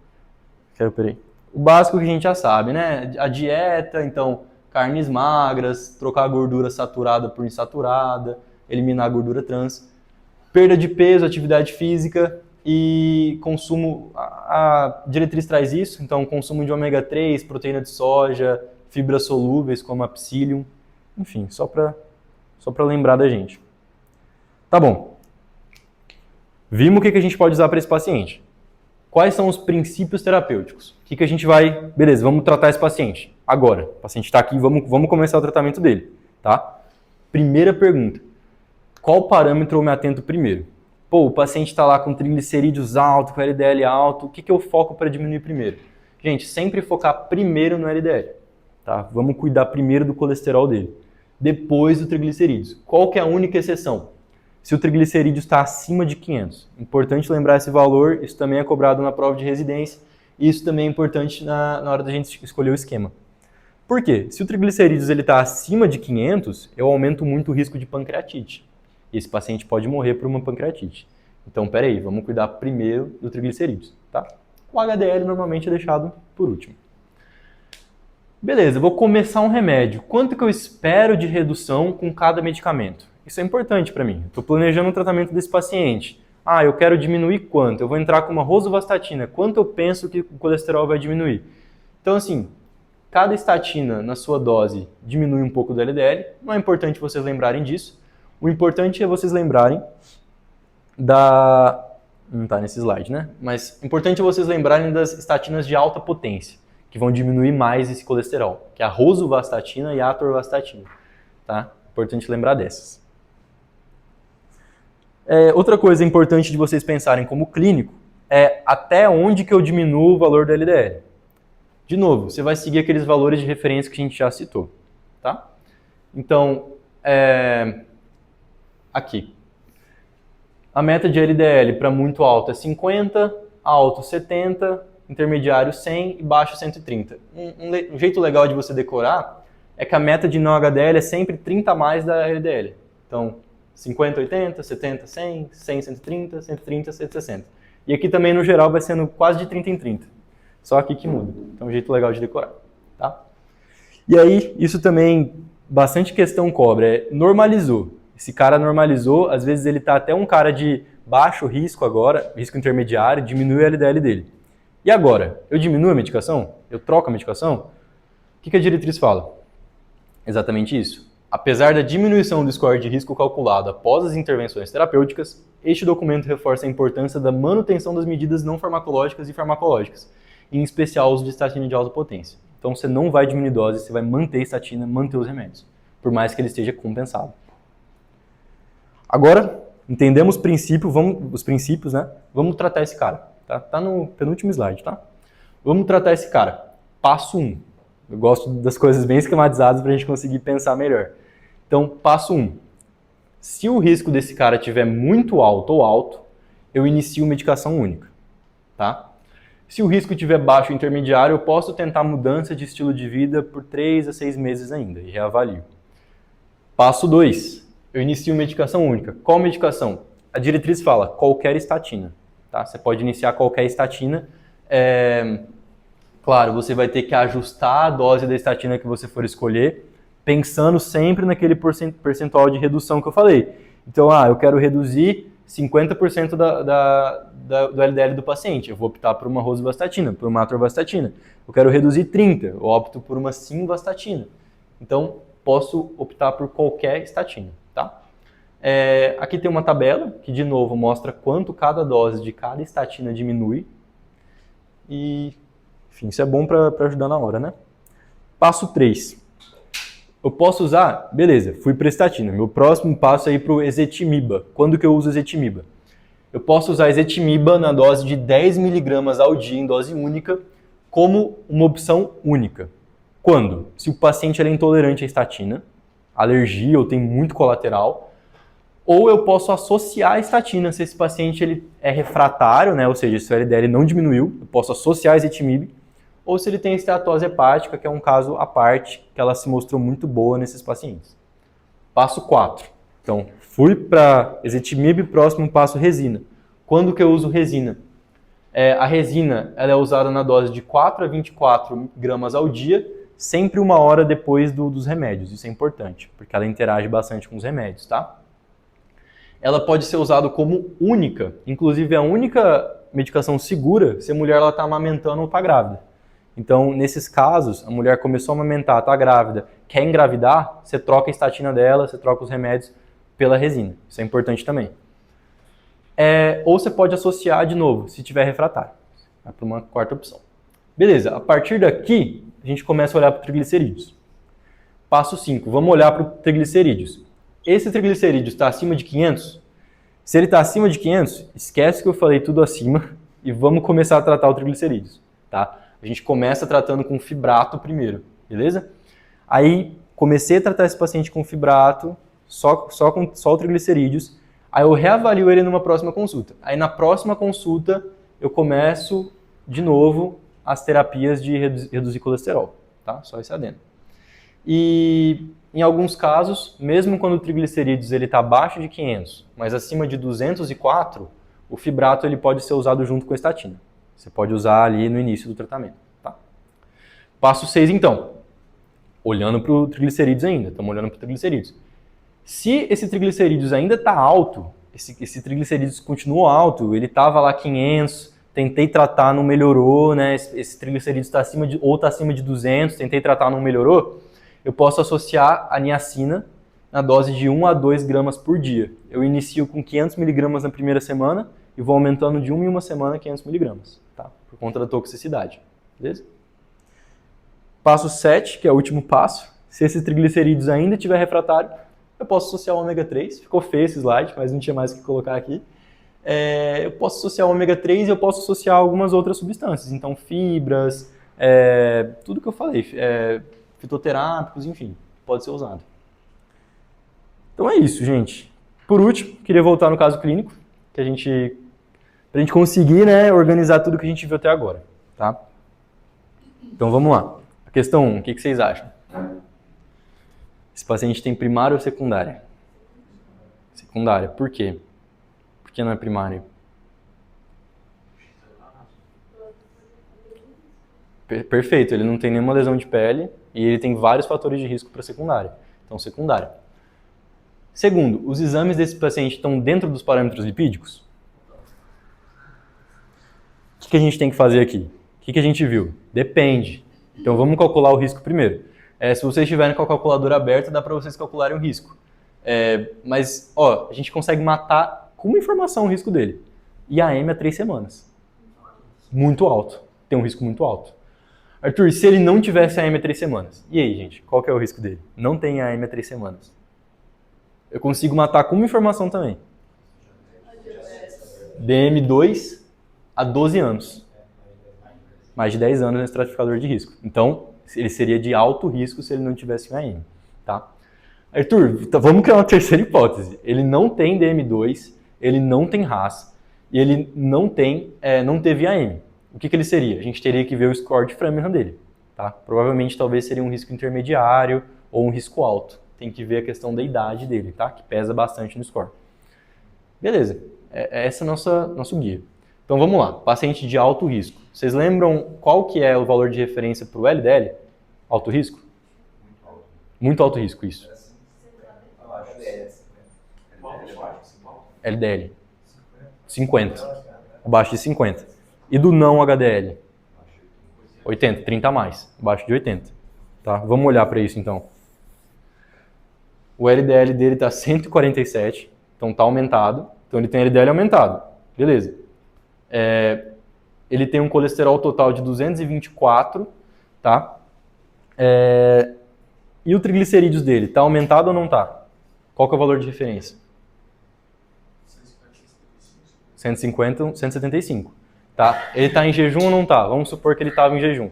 O básico que a gente já sabe, né? A dieta, então, carnes magras, trocar a gordura saturada por insaturada, eliminar a gordura trans. Perda de peso, atividade física e consumo. A diretriz traz isso, então, consumo de ômega 3, proteína de soja, fibras solúveis como a psyllium. Enfim, só para lembrar da gente. Tá bom. Vimos o que a gente pode usar para esse paciente. Quais são os princípios terapêuticos? O que a gente vai... Beleza, vamos tratar esse paciente. Agora, o paciente está aqui, vamos começar o tratamento dele. Tá? Primeira pergunta. Qual parâmetro eu me atento primeiro? Pô, o paciente está lá com triglicerídeos alto, com LDL alto. O que eu foco para diminuir primeiro? Gente, sempre focar primeiro no LDL. Tá? Vamos cuidar primeiro do colesterol dele. Depois do triglicerídeos. Qual que é a única exceção? Se o triglicerídeo está acima de 500. Importante lembrar esse valor, isso também é cobrado na prova de residência, e isso também é importante na hora da gente escolher o esquema. Por quê? Se o triglicerídeos está acima de 500, eu aumento muito o risco de pancreatite. E esse paciente pode morrer por uma pancreatite. Então, peraí, vamos cuidar primeiro do triglicerídeos, tá? O HDL normalmente é deixado por último. Beleza, vou começar um remédio. Quanto que eu espero de redução com cada medicamento? Isso é importante para mim. Estou planejando o tratamento desse paciente. Eu quero diminuir quanto? Eu vou entrar com uma rosuvastatina. Quanto eu penso que o colesterol vai diminuir? Então, assim, cada estatina na sua dose diminui um pouco do LDL. Não é importante vocês lembrarem disso. O importante é vocês lembrarem da... Não está nesse slide, né? Mas é importante vocês lembrarem das estatinas de alta potência, que vão diminuir mais esse colesterol, que é a rosuvastatina e a atorvastatina. Tá? Importante lembrar dessas. Outra coisa importante de vocês pensarem como clínico é até onde que eu diminuo o valor do LDL. De novo, você vai seguir aqueles valores de referência que a gente já citou, tá? Então, aqui. A meta de LDL para muito alto é 50, alto 70, intermediário 100 e baixo 130. Um jeito legal de você decorar é que a meta de não HDL é sempre 30 a mais da LDL. Então, 50, 80, 70, 100, 100, 130, 130, 160. E aqui também, no geral, vai sendo quase de 30 em 30. Só aqui que muda. Então, é um jeito legal de decorar, tá? E aí, isso também, bastante questão cobra, normalizou. Esse cara normalizou, às vezes ele está até um cara de baixo risco agora, risco intermediário, diminui o LDL dele. E agora? Eu diminuo a medicação? Eu troco a medicação? O que a diretriz fala? Exatamente isso. Apesar da diminuição do score de risco calculado após as intervenções terapêuticas, este documento reforça a importância da manutenção das medidas não farmacológicas e farmacológicas, em especial o uso de estatina de alta potência. Então você não vai diminuir dose, você vai manter a estatina, manter os remédios, por mais que ele esteja compensado. Agora, entendemos os princípios, né? Vamos tratar esse cara. Tá no penúltimo slide, tá? Vamos tratar esse cara. Passo 1. Eu gosto das coisas bem esquematizadas para a gente conseguir pensar melhor. Então, passo 1. Se o risco desse cara estiver muito alto ou alto, eu inicio medicação única, tá? Se o risco estiver baixo ou intermediário, eu posso tentar mudança de estilo de vida por 3 a 6 meses ainda e reavalio. Passo 2. Eu inicio medicação única. Qual medicação? A diretriz fala qualquer estatina. Tá? Você pode iniciar qualquer estatina. Claro, você vai ter que ajustar a dose da estatina que você for escolher, pensando sempre naquele percentual de redução que eu falei. Então, eu quero reduzir 50% do LDL do paciente. Eu vou optar por uma rosuvastatina, por uma atorvastatina. Eu quero reduzir 30%, eu opto por uma simvastatina. Então, posso optar por qualquer estatina. Tá? Aqui tem uma tabela que, de novo, mostra quanto cada dose de cada estatina diminui. E, enfim, isso é bom para ajudar na hora, né? Passo 3. Eu posso usar, beleza, fui para estatina. Meu próximo passo é ir para o ezetimiba. Quando que eu uso ezetimiba? Eu posso usar ezetimiba na dose de 10 mg ao dia, em dose única, como uma opção única. Quando? Se o paciente é intolerante à estatina, alergia ou tem muito colateral, ou eu posso associar a estatina, se esse paciente ele é refratário, né, ou seja, se o LDL não diminuiu, eu posso associar a ezetimibe, ou se ele tem esteatose hepática, que é um caso à parte, que ela se mostrou muito boa nesses pacientes. Passo 4. Então, fui para ezetimibe, próximo passo resina. Quando que eu uso resina? A resina ela é usada na dose de 4 a 24 gramas ao dia, sempre 1 hora depois dos remédios. Isso é importante, porque ela interage bastante com os remédios, tá? Ela pode ser usada como única, inclusive a única medicação segura se a mulher está amamentando ou está grávida. Então, nesses casos, a mulher começou a amamentar, está grávida, quer engravidar, você troca a estatina dela, você troca os remédios pela resina. Isso é importante também. Ou você pode associar de novo, se tiver refratário. Vai para uma quarta opção. Beleza, a partir daqui, a gente começa a olhar para triglicerídeos. Passo 5, vamos olhar para o triglicerídeos. Esse triglicerídeo está acima de 500? Se ele está acima de 500, esquece que eu falei tudo acima e vamos começar a tratar o triglicerídeos, tá? A gente começa tratando com fibrato primeiro, beleza? Aí, comecei a tratar esse paciente com fibrato, só o triglicerídeos, aí eu reavalio ele numa próxima consulta. Aí, na próxima consulta, eu começo, de novo, as terapias de reduzir colesterol, tá? Só esse adendo. E, em alguns casos, mesmo quando o triglicerídeos está abaixo de 500, mas acima de 204, o fibrato ele pode ser usado junto com a estatina. Você pode usar ali no início do tratamento. Tá? Passo 6, então. Olhando para o triglicerídeos ainda. Estamos olhando para o triglicerídeos. Se esse triglicerídeos ainda está alto, esse triglicerídeos continua alto, ele estava lá 500, tentei tratar, não melhorou, né? Esse triglicerídeos está acima de 200, tentei tratar, não melhorou, eu posso associar a niacina na dose de 1 a 2 gramas por dia. Eu inicio com 500 miligramas na primeira semana e vou aumentando de 1 em 1 semana 500 miligramas, tá? Por conta da toxicidade, beleza? Passo 7, que é o último passo. Se esse triglicerídeos ainda estiver refratário, eu posso associar o ômega 3, ficou feio esse slide, mas não tinha mais o que colocar aqui. Eu posso associar o ômega 3 e eu posso associar algumas outras substâncias, então fibras, tudo que eu falei, fitoterápicos, enfim, pode ser usado. Então é isso, gente. Por último, queria voltar no caso clínico, pra gente conseguir, né, organizar tudo que a gente viu até agora, tá? Então vamos lá. A questão 1, o que vocês acham? Esse paciente tem primária ou secundária? Secundária. Por quê? Por que não é primária? Perfeito, ele não tem nenhuma lesão de pele e ele tem vários fatores de risco para secundária. Então, secundária. Segundo, os exames desse paciente estão dentro dos parâmetros lipídicos? O que a gente tem que fazer aqui? O que a gente viu? Depende. Então, vamos calcular o risco primeiro. Se vocês estiverem com a calculadora aberta, dá para vocês calcularem o risco. Mas, a gente consegue matar com uma informação o risco dele. IAM a 3 semanas. Muito alto. Tem um risco muito alto. Arthur, se ele não tivesse IAM a 3 semanas, e aí, gente? Qual que é o risco dele? Não tem IAM a 3 semanas. Eu consigo matar com uma informação também. DM2 a 12 anos. Mais de 10 anos no estratificador de risco. Então, ele seria de alto risco se ele não tivesse IAM. Tá? Arthur, vamos criar uma terceira hipótese. Ele não tem DM2, ele não tem RAS, e ele não teve IAM. O que ele seria? A gente teria que ver o score de Framingham dele. Tá? Provavelmente, talvez seria um risco intermediário ou um risco alto. Tem que ver a questão da idade dele, tá? Que pesa bastante no score. Beleza, esse é o nosso guia. Então vamos lá, paciente de alto risco. Vocês lembram qual que é o valor de referência para o LDL? Alto risco? Muito alto risco, isso. LDL. 50. Abaixo de 50. E do não HDL? 80, 30 a mais. Abaixo de 80. Tá? Vamos olhar para isso então. O LDL dele está 147, então está aumentado. Então ele tem LDL aumentado. Beleza. Ele tem um colesterol total de 224, tá? E o triglicerídeos dele, está aumentado ou não está? Qual que é o valor de referência? 150, 175. Tá? Ele está em jejum ou não está? Vamos supor que ele estava em jejum.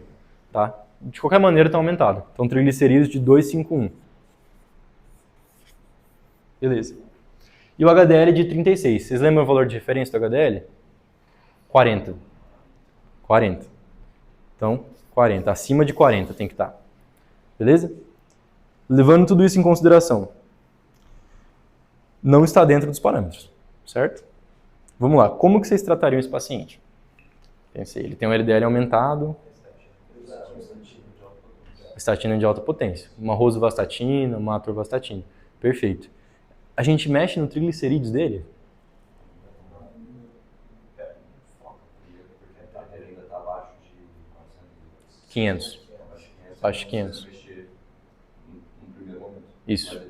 Tá? De qualquer maneira está aumentado. Então triglicerídeos de 251. Beleza. E o HDL de 36. Vocês lembram o valor de referência do HDL? 40. 40. Então, 40. Acima de 40 tem que estar. Beleza? Levando tudo isso em consideração, não está dentro dos parâmetros, certo? Vamos lá. Como que vocês tratariam esse paciente? Pensei, ele tem um LDL aumentado. Estatina de alta potência. Uma rosuvastatina, uma atorvastatina. Perfeito. A gente mexe no triglicerídeos dele? 500. Abaixo de 500. Isso.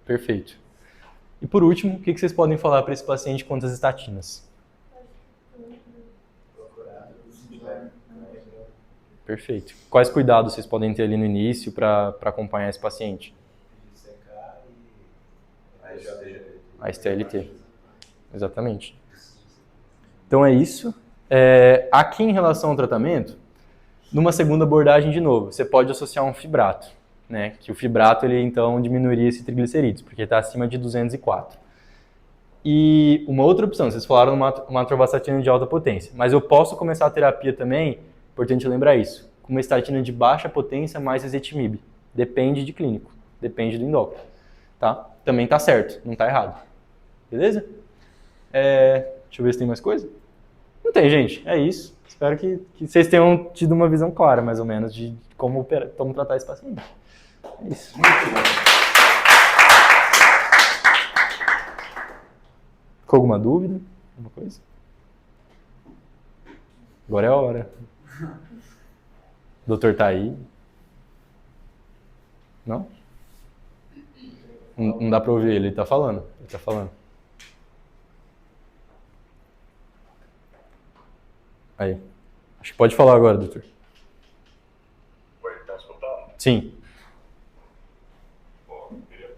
Perfeito. E por último, o que vocês podem falar para esse paciente quanto às estatinas? Perfeito. Quais cuidados vocês podem ter ali no início para acompanhar esse paciente? A STLT. Exatamente. Então é isso. Aqui em relação ao tratamento, numa segunda abordagem de novo, você pode associar um fibrato, né? Que o fibrato ele então diminuiria esse triglicerídeos, porque está acima de 204. E uma outra opção, vocês falaram uma atorvastatina de alta potência, mas eu posso começar a terapia também, importante lembrar isso, com uma estatina de baixa potência mais ezetimibe. Depende de clínico, depende do endócrino, tá? Também tá certo, não tá errado. Beleza? Deixa eu ver se tem mais coisa. Não tem, gente. É isso. Espero que vocês tenham tido uma visão clara, mais ou menos, de como tratar esse paciente. É isso. Muito bom. Ficou alguma dúvida? Alguma coisa? Agora é a hora. O doutor tá aí? Não? Não dá pra ouvir ele tá falando. Ele tá falando. Aí. Acho que pode falar agora, doutor. Oi, tá escutando? Sim. Bom, queria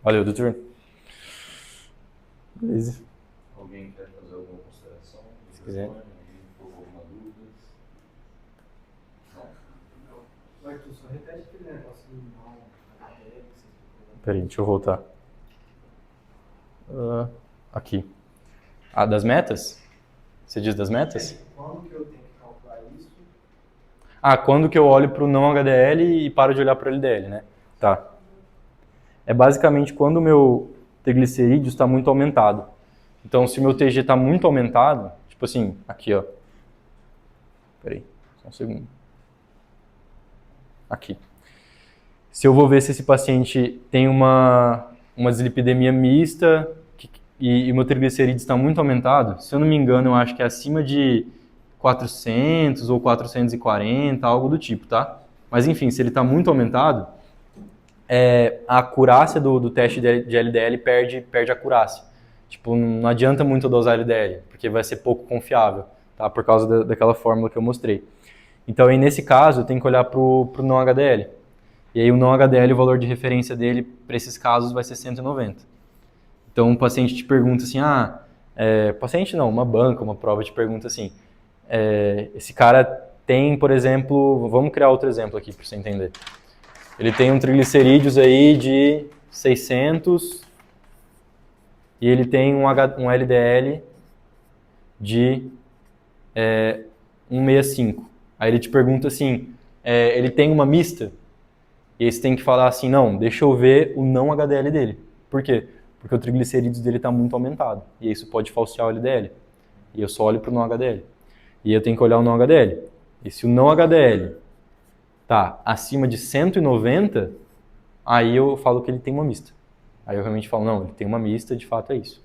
Valeu, doutor. Beleza. Alguém quer fazer alguma consideração? Se quiser. Alguma dúvida? Não. Arthur, só repete aquele negócio do não, Peraí, deixa eu voltar. Aqui. Ah, das metas? Você diz das metas? Quando que eu tenho que calcular isso? Ah, quando que eu olho para o não HDL e paro de olhar para o LDL, né? Tá. É basicamente quando o meu triglicerídeo está muito aumentado. Então, se o meu TG está muito aumentado, tipo assim, aqui, ó. Peraí, só um segundo. Aqui. Se eu vou ver se esse paciente tem uma dislipidemia mista e o meu triglicerídeo está muito aumentado, se eu não me engano, eu acho que é acima de 400 ou 440, algo do tipo, tá? Mas enfim, se ele está muito aumentado, a acurácia do teste de LDL perde a acurácia. Tipo, não adianta muito eu dosar LDL, porque vai ser pouco confiável, tá? Por causa daquela fórmula que eu mostrei. Então, aí, nesse caso, eu tenho que olhar para o não HDL. E aí o não HDL, o valor de referência dele para esses casos vai ser 190. Então, um paciente te pergunta assim, paciente não, uma banca, uma prova te pergunta assim, esse cara tem, por exemplo, vamos criar outro exemplo aqui para você entender. Ele tem um triglicerídeos aí de 600 e ele tem um LDL de 165. Aí ele te pergunta assim, ele tem uma mista? E aí você tem que falar assim, não, deixa eu ver o não HDL dele. Por quê? Porque o triglicerídeos dele está muito aumentado. E isso pode falsear o LDL. E eu só olho para o não HDL. E eu tenho que olhar o não HDL. E se o não HDL está acima de 190, aí eu falo que ele tem uma mista. Aí eu realmente falo, não, ele tem uma mista, de fato é isso.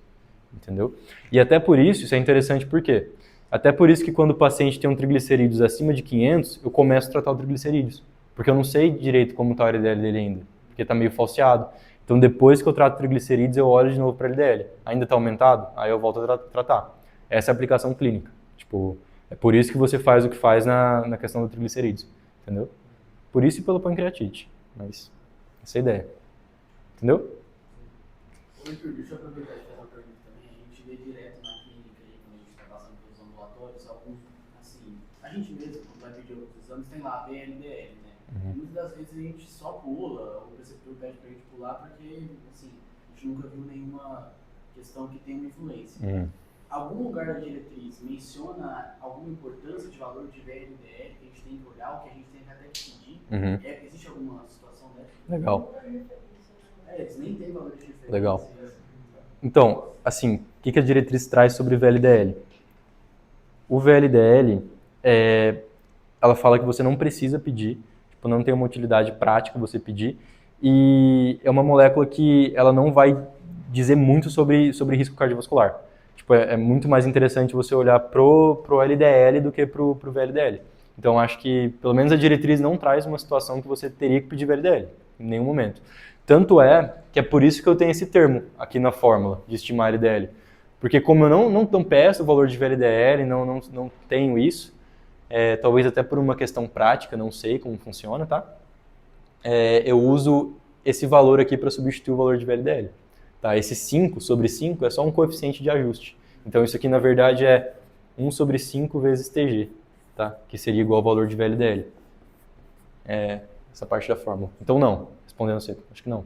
Entendeu? E até por isso é interessante, por quê? Até por isso que quando o paciente tem um triglicerídeos acima de 500, eu começo a tratar o triglicerídeos. Porque eu não sei direito como está o LDL dele ainda, porque está meio falseado. Então depois que eu trato triglicerídeos, eu olho de novo para o LDL. Ainda está aumentado? Aí eu volto a tratar. Essa é a aplicação clínica. Tipo, é por isso que você faz o que faz na questão do triglicerídeos. Entendeu? Por isso e pela pancreatite. Mas essa é a ideia. Entendeu? Oi, Arthur, deixa eu aproveitar e fazer uma pergunta também. A gente vê direto na clínica, aí, quando a gente está passando pelos ambulatórios, alguns, assim, a gente mesmo, quando vai pedir alguns exames, tem lá BLDL, né? Muitas das vezes a gente só pula, o preceptor pede pra gente pular, porque, assim, a gente nunca viu nenhuma questão que tenha uma influência. Algum lugar da diretriz menciona alguma importância de valor de VLDL que a gente tem que olhar, ou que a gente tem que até decidir? Existe alguma situação dessa? Legal. Eles nem têm valor de referência. Legal. Então, assim, o que a diretriz traz sobre o VLDL? O VLDL, ela fala que você não precisa pedir, tipo, não tem uma utilidade prática você pedir, e é uma molécula que ela não vai dizer muito sobre risco cardiovascular. Tipo, é muito mais interessante você olhar pro LDL do que pro VLDL. Então, acho que, pelo menos a diretriz não traz uma situação que você teria que pedir VLDL, em nenhum momento. Tanto é que é por isso que eu tenho esse termo aqui na fórmula de estimar LDL. Porque como eu não peço o valor de VLDL, não tenho isso, talvez até por uma questão prática, não sei como funciona, tá? Eu uso esse valor aqui para substituir o valor de VLDL. Tá? Esse 5 sobre 5 é só um coeficiente de ajuste. Então isso aqui na verdade é 1 sobre 5 vezes TG, tá? Que seria igual ao valor de VLDL. Essa parte da fórmula. Então não, respondendo você, acho que não.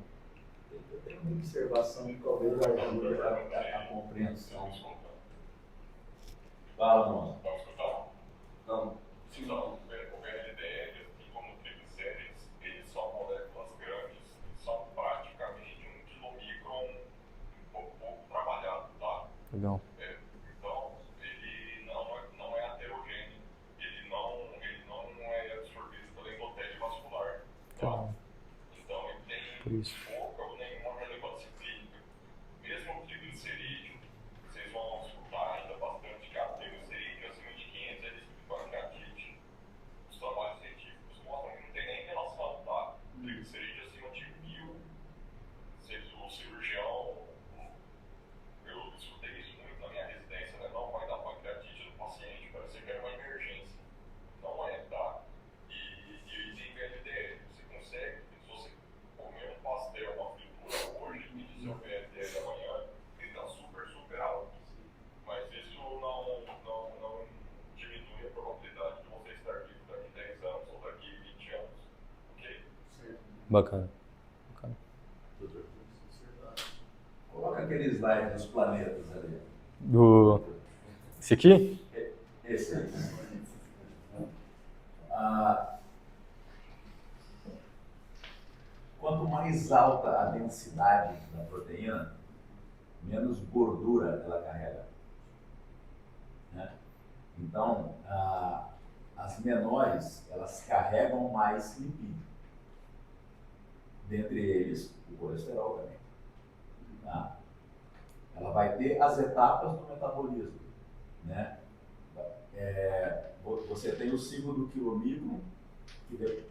Eu tenho uma observação que talvez ajude a compreensão. Fala, não. Não. Sim, não. O VLDL, assim como o triglicérides, eles são moléculas grandes, são praticamente 1 kmicron pouco trabalhado, tá? Legal. Então, ele não é aterogêneo, ele não é absorvido pela endotélio vascular, tá? Então, ele Por tem isso. pouca ou nenhuma relevância clínica. Mesmo o triglicerídeo, vocês vão escutar ainda bastante que a triglicerídeo acima de 500 é risco de pancreatite. Os trabalhos científicos mostram que não tem nem relação, tá? Triglicerídeo acima de 1000, o cirurgião, eu escutei isso muito na minha residência, né? Não vai dar pancreatite no paciente, parece que é uma emergência. Não é, tá? E tem VLDL, você consegue, se você comer um pastel Bacana. Coloca aquele slide dos planetas ali. Esse aqui? Esse aí. Quanto mais alta a densidade da proteína, menos gordura ela carrega. Né? Então, as menores, elas carregam mais lipídio. Dentre eles, o colesterol também. Tá? Ela vai ter as etapas do metabolismo. Né? Você tem o ciclo do quilomicron,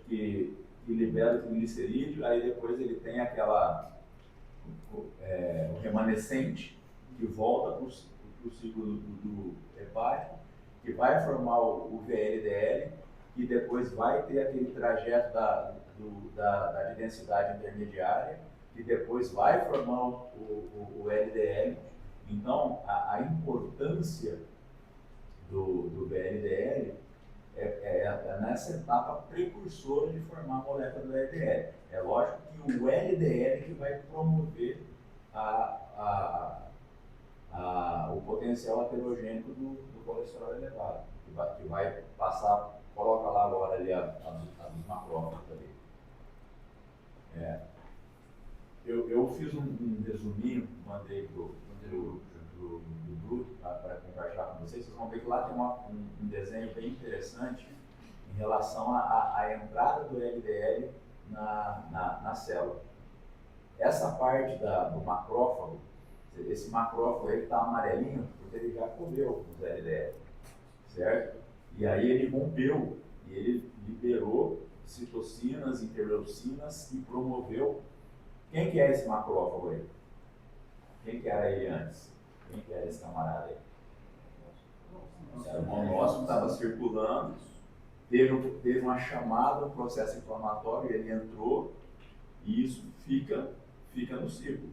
que libera o triglicerídeo, aí depois ele tem o remanescente, que volta para o ciclo do hepático, que vai formar o VLDL, que depois vai ter aquele trajeto da densidade intermediária, que depois vai formar o LDL. Então, a importância do VLDL é nessa etapa precursora de formar a molécula do LDL. É lógico que o LDL que vai promover o potencial aterogênico do colesterol elevado, que vai passar, coloca lá agora ali a dos macrófagos ali. Eu fiz um resuminho, mandei do Bruto para compartilhar com vocês. Vocês vão ver que lá tem um desenho bem interessante em relação à entrada do LDL na célula. Essa parte do macrófago, esse macrófago ele está amarelinho porque ele já comeu os LDL, certo? E aí ele rompeu e ele liberou citocinas, interleucinas e promoveu. Quem que é esse macrófago aí? Quem que era ele antes? Quem que era esse camarada aí? Era o monócito, estava circulando, teve uma chamada, um processo inflamatório, ele entrou e isso fica no ciclo.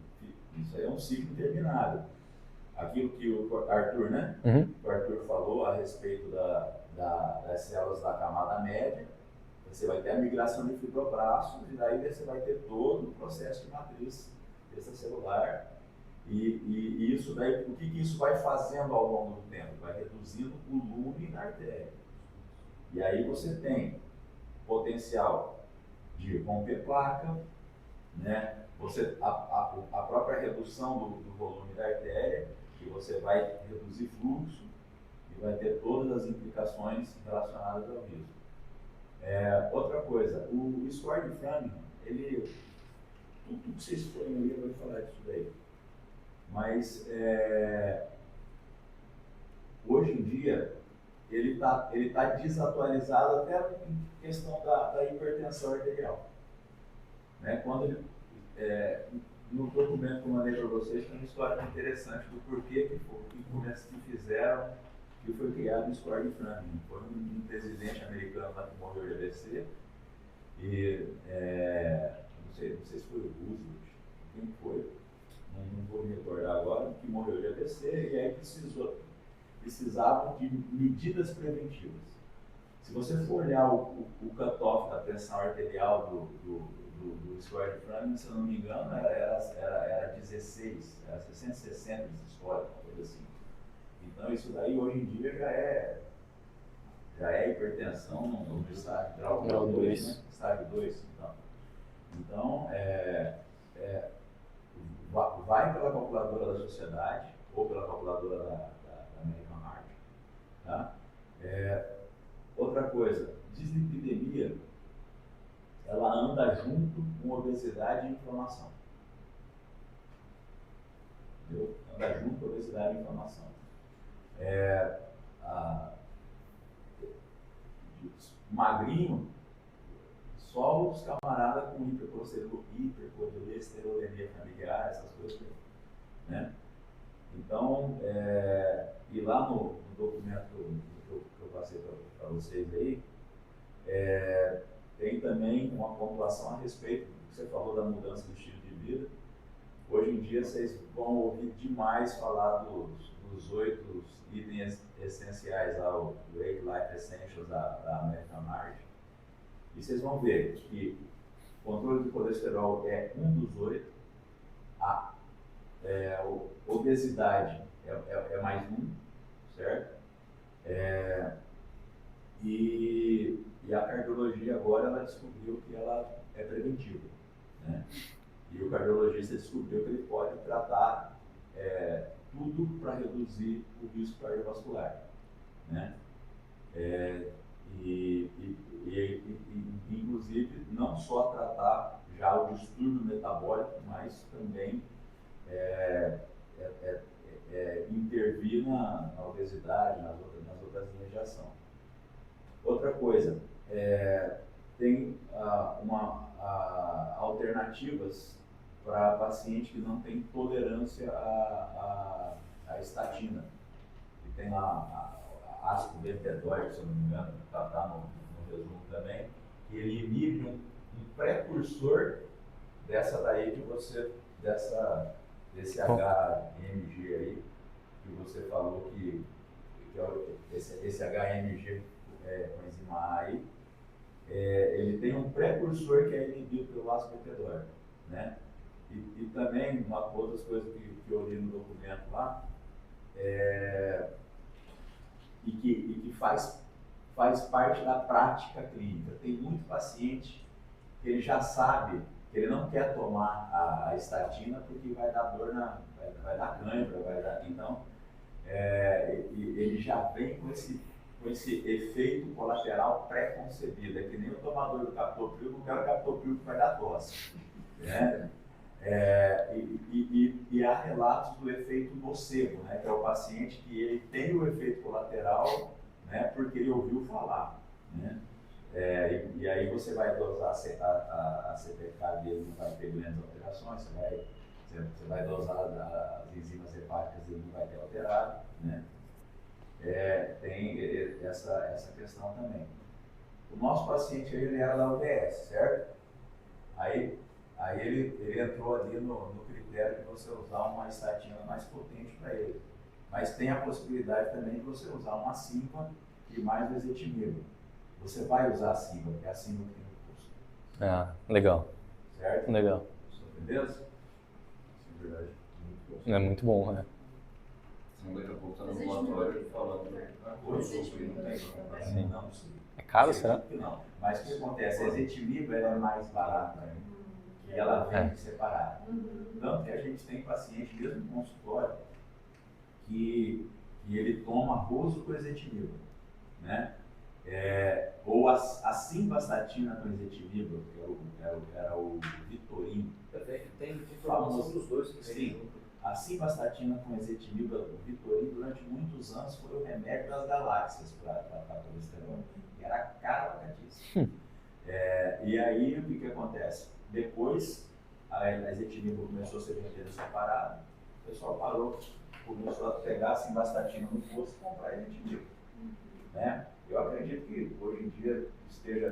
Isso aí é um ciclo interminável. Aquilo que o Arthur, né? Uhum. O Arthur falou a respeito das células da camada média, você vai ter a migração de fibroblastos e daí você vai ter todo o processo de matriz extracelular. E isso daí, o que isso vai fazendo ao longo do tempo? Vai reduzindo o lume da artéria. E aí você tem potencial de romper placa, né? A própria redução do volume da artéria, que você vai reduzir fluxo e vai ter todas as implicações relacionadas ao risco. Outra coisa, o score de Framingham, tudo que vocês forem ler vai falar disso daí. Mas hoje em dia ele tá desatualizado até em questão da hipertensão arterial. Né? Quando no documento que eu mandei para vocês tem uma história interessante do porquê que fizeram, que foi criado o score de Framingham. Foi um presidente americano lá que morreu de AVC e não sei se foi o Roosevelt, quem foi? Não vou me recordar agora, que morreu de AVC e aí precisavam de medidas preventivas. Se você for olhar o cutoff da pressão arterial do score de Framingham, se eu não me engano, era 16, era 660 sistólico, uma coisa assim. Então isso daí hoje em dia já é hipertensão no estágio grau 2, né? Estágio 2. Então vai pela calculadora da sociedade ou pela calculadora da American Heart. Tá? Outra coisa, dislipidemia, ela anda junto com obesidade e inflamação. Entendeu? Anda junto com obesidade e inflamação. Magrinho, só os camaradas com hipercolesterolemia familiar, essas coisas. Né? Então, e lá no documento que eu passei para vocês aí, tem também uma pontuação a respeito do que você falou da mudança do estilo de vida. Hoje em dia vocês vão ouvir demais falar dos 8 itens essenciais ao 8 Life Essentials da American Heart. E vocês vão ver que controle de colesterol é um dos 8. Obesidade é mais um, certo? E a cardiologia agora ela descobriu que ela é preventiva, né? E o cardiologista descobriu que ele pode tratar tudo para reduzir o risco cardiovascular, né? Inclusive, não só tratar já o distúrbio metabólico, mas também intervir na obesidade, nas outras linhas de ação. Outra coisa, tem alternativas para paciente que não tem tolerância à estatina. E tem lá a ácido bempedoide, se eu não me engano, está no resumo também, que ele inibe um precursor dessa daí que você, desse HMG aí, que você falou que esse HMG coenzima A aí, ele tem um precursor que é inibido pelo ácido bempedoide, né? E também, outras coisas que eu li no documento lá, e que faz parte da prática clínica. Tem muito paciente que ele já sabe que ele não quer tomar a estatina porque vai dar dor, vai dar cãibra, vai dar... Então, ele já vem com esse efeito colateral pré-concebido. É que nem o tomador do captopril, não quer o captopril que vai dar tosse, né? E há relatos do efeito nocebo, né? Que é o paciente que ele tem o efeito colateral, né? Porque ele ouviu falar, né? E aí você vai dosar a CPK dele, não vai ter grandes alterações, você vai dosar as enzimas hepáticas, ele não vai ter alterado, né? Tem essa questão também. O nosso paciente ele era da UBS, certo? Aí ele entrou ali no critério de você usar uma estatina mais potente para ele. Mas tem a possibilidade também de você usar uma Simva e mais o ezetimibe. Você vai usar a Simva, porque é a Simva que tem o custo. Ah, legal. Certo? Legal. Entendeu? Sim, verdade. Muito bom. É muito bom, né? Daqui a pouco está no ambulatório falando. Hoje não tem como comprar. Sim. Não, sim. É caro, será? Não. Mas o que acontece? A ezetimibe ela é mais barata, né? E ela vem separada. Tanto que a gente tem paciente, mesmo no consultório, que ele toma roso com ezetimibe, né? Ou a simvastatina com ezetimibe, que era o Vitorino. Tem informação dos dois que Sim. junto. A simvastatina com ezetimibe, o Vitorino, durante muitos anos foi o remédio das galáxias para colesterol. E era caro. E aí, o que acontece? Depois, a ezetimibe começou a ser vendida separada, o pessoal começou a pegar a simvastatina no posto e comprar a ezetimibe, né? Eu acredito que hoje em dia esteja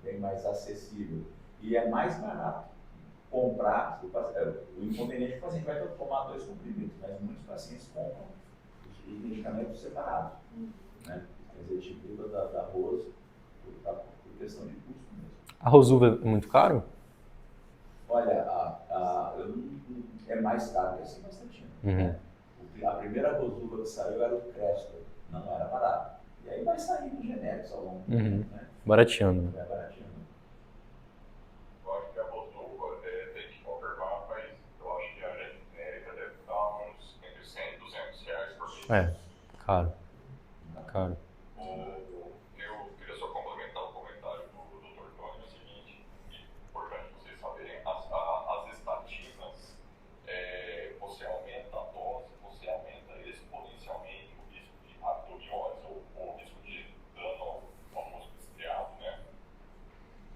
bem mais acessível e é mais barato comprar. O inconveniente é que o paciente vai ter que tomar 2 comprimidos, mas muitos pacientes compram os medicamentos separados, né? A ezetimibe da Roso, por questão de custo mesmo. A Rosuva é muito caro? Olha, é mais caro que a simvastatina, né? A primeira Rosuva que saiu era o Crestor, não era barato. E aí vai saindo genéricos ao longo do tempo, né? Barateando. Vai barateando. Eu acho que a Rosuva tem que confirmar, mas eu acho que a genérica deve estar uns entre 100 e 200 reais por mês. Caro. Caro. Eu queria só complementar o comentário do Dr. Tony, é o seguinte, é importante vocês saberem, as estatinas, você aumenta a dose, você aumenta exponencialmente o risco de atomiose ou o risco de dano ao músculo estriado, né?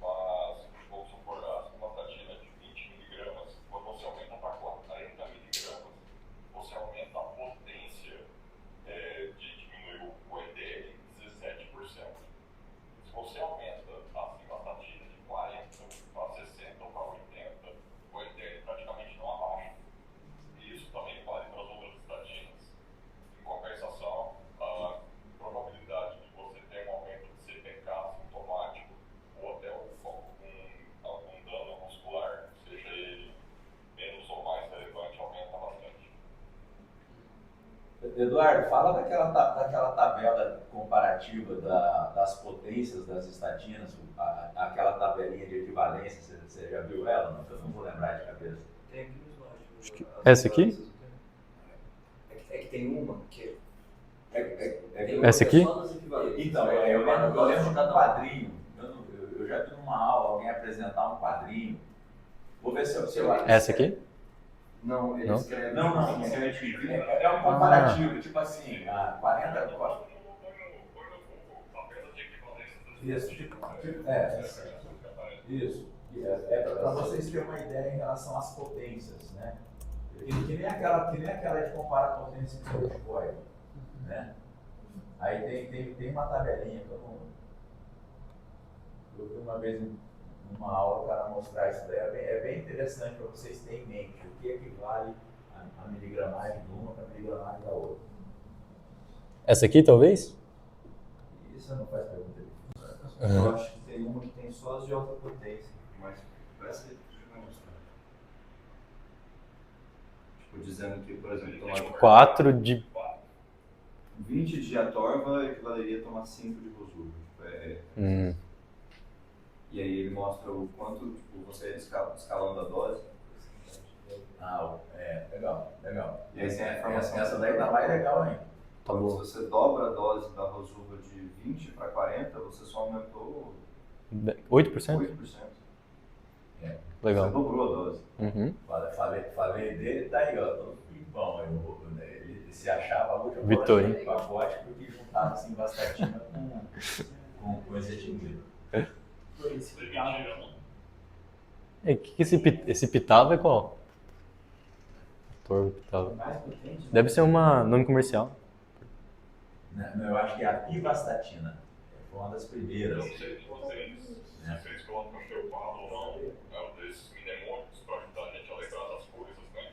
Mas, vamos supor, uma estatina de 20 miligramas, quando você aumenta para 40 miligramas, você aumenta a potência de diminuir o LDL Eduardo, fala daquela tabela comparativa das potências das estatinas, aquela tabelinha de equivalência, você já viu ela? Não, eu não vou lembrar de cabeça. Tem aqui no slide. Essa aqui? É que tem uma que Essa aqui? só das equivalências. Então, eu lembro de um quadrinho, eu já vi numa aula alguém apresentar um quadrinho. Vou ver se eu acho. Essa aqui? Não, ele Não? escreve. Não, escreve. é um comparativo, tipo assim, 40 Isso, isso. É para vocês terem uma ideia em relação às potências, né? Que nem aquela de comparar a potência com o Bitcoin, né? Aí tem uma tabelinha que eu vi uma vez numa aula para mostrar isso daí. É bem interessante para vocês terem em mente o que equivale a miligramagem de uma para a miligramagem da outra. Essa aqui, talvez? Isso não faz pergunta. Eu acho que tem uma que tem só as de alta potência, mas parece que não mostrar. Tipo, dizendo que, por exemplo, tomar 4 de... 20 de atorva equivaleria a tomar 5 de rosura. E aí ele mostra o quanto tipo, você escalando a dose. Legal. E aí tem a informação. Essa daí tá mais legal ainda. Então, se você dobra a dose da rosura de 20 para 40, você só aumentou 8%? 8%. Legal. Você dobrou a dose. Uhum. Falei dele, tá aí, ó, todo pimpão. Ele se achava a última Vitor, bolacha do pacote porque juntava assim bastatina com ezetimila. Foi esse que tava. Esse pitava é qual? Torvo pitava. Mais potente, né? Deve ser um nome comercial. Não, eu acho que é a pivastatina. Foi uma das primeiras. Eu não sei se vocês colocam que eu falo ou não, é um desses mnemônicos para ajudar a gente a lembrar das coisas, né?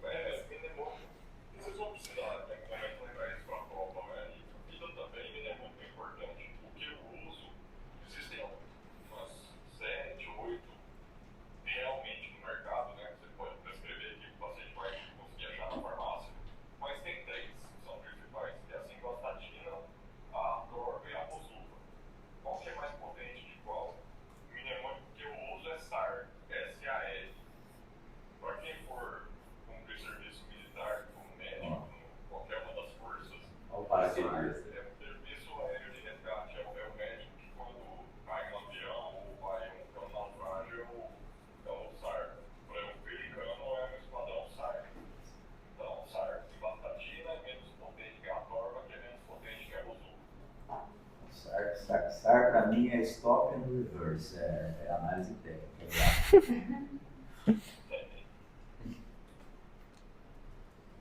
Mnemônico, vocês vão precisar, né? Como é que lembrar isso para a prova, né? E vida também, mnemônico é importante. O que eu uso, existem umas 7, 8 realmente no mercado, né? Você pode prescrever que o paciente vai conseguir achar na farmácia, mas tem 3 que são principais, que é a simvastatina, a atorva e a rosuva. Qual que é mais potente de qual? O mnemônico que eu uso é SAR, S-A-R. Para quem for cumprir serviço militar, como médico, qualquer uma das forças, Olha o SAR paraquedista. é um serviço aéreo de resgate. É o médico que quando cai um avião ou vai um naufrágio, é o SAR. Por exemplo, o pelicano é um esquadrão SAR. Então, SAR, simvastatina é menos potente que a atorva, que é menos potente que a rosuva. SAR para mim é stop and reverse, é análise técnica.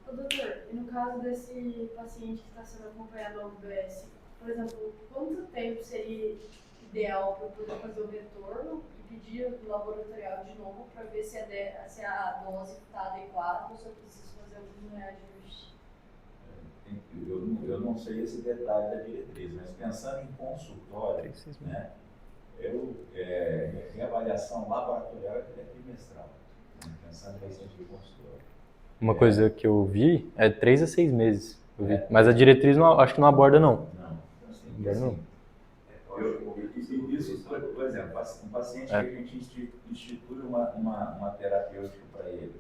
Ô, doutor, e no caso desse paciente que está sendo acompanhado ao UBS, por exemplo, quanto tempo seria ideal para poder fazer o retorno e pedir o laboratorial de novo para ver se a dose está adequada ou se eu preciso fazer algum reajuste? Eu não sei esse detalhe da diretriz, mas pensando em consultório, né, em avaliação laboratorial é trimestral, né, pensando em paciente de consultório. Uma coisa que eu vi é 3 a 6 meses. Eu vi. Mas a diretriz não, acho que não aborda, não. Não, assim, Não. Isso, por exemplo, um paciente que a gente institui uma terapêutica para ele,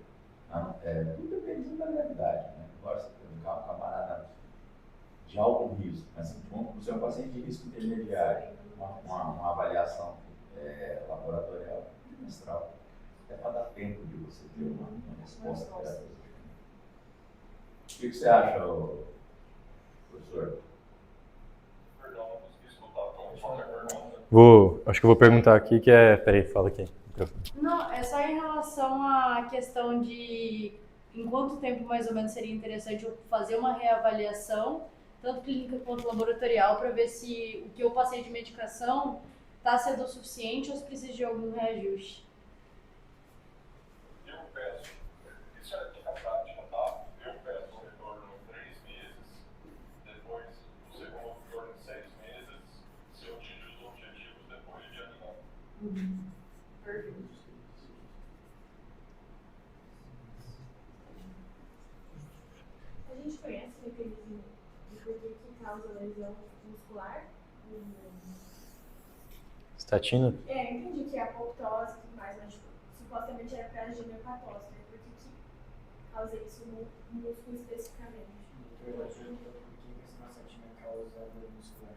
tudo depende da gravidade, né? Agora, você tem um camarada de alto risco, assim, você é um paciente de risco intermediário, uma avaliação laboratorial trimestral, até para dar tempo de você ter uma resposta terapêutica. O que você acha, professor? Perdão, não consegui escutar. Qual é a pergunta? Acho que eu vou perguntar aqui que é... Peraí, fala aqui. Não, é só em relação à questão de em quanto tempo mais ou menos seria interessante eu fazer uma reavaliação, tanto clínica quanto laboratorial, para ver se o que eu passei de medicação está sendo o suficiente ou se precisa de algum reajuste. Eu peço, isso é a prática, tá? Eu peço o retorno em 3 meses, depois o segundo retorno em 6 meses, se eu atingir os objetivos depois de ano. Perfeito. A gente conhece mecanismos causa lesão muscular. Estatina? Eu entendi que é apoptose e tudo mais, mas tipo, supostamente era para agir na hepatose, né? Por que causa isso no músculo especificamente? Doutor, por que essa estatina causa dor muscular?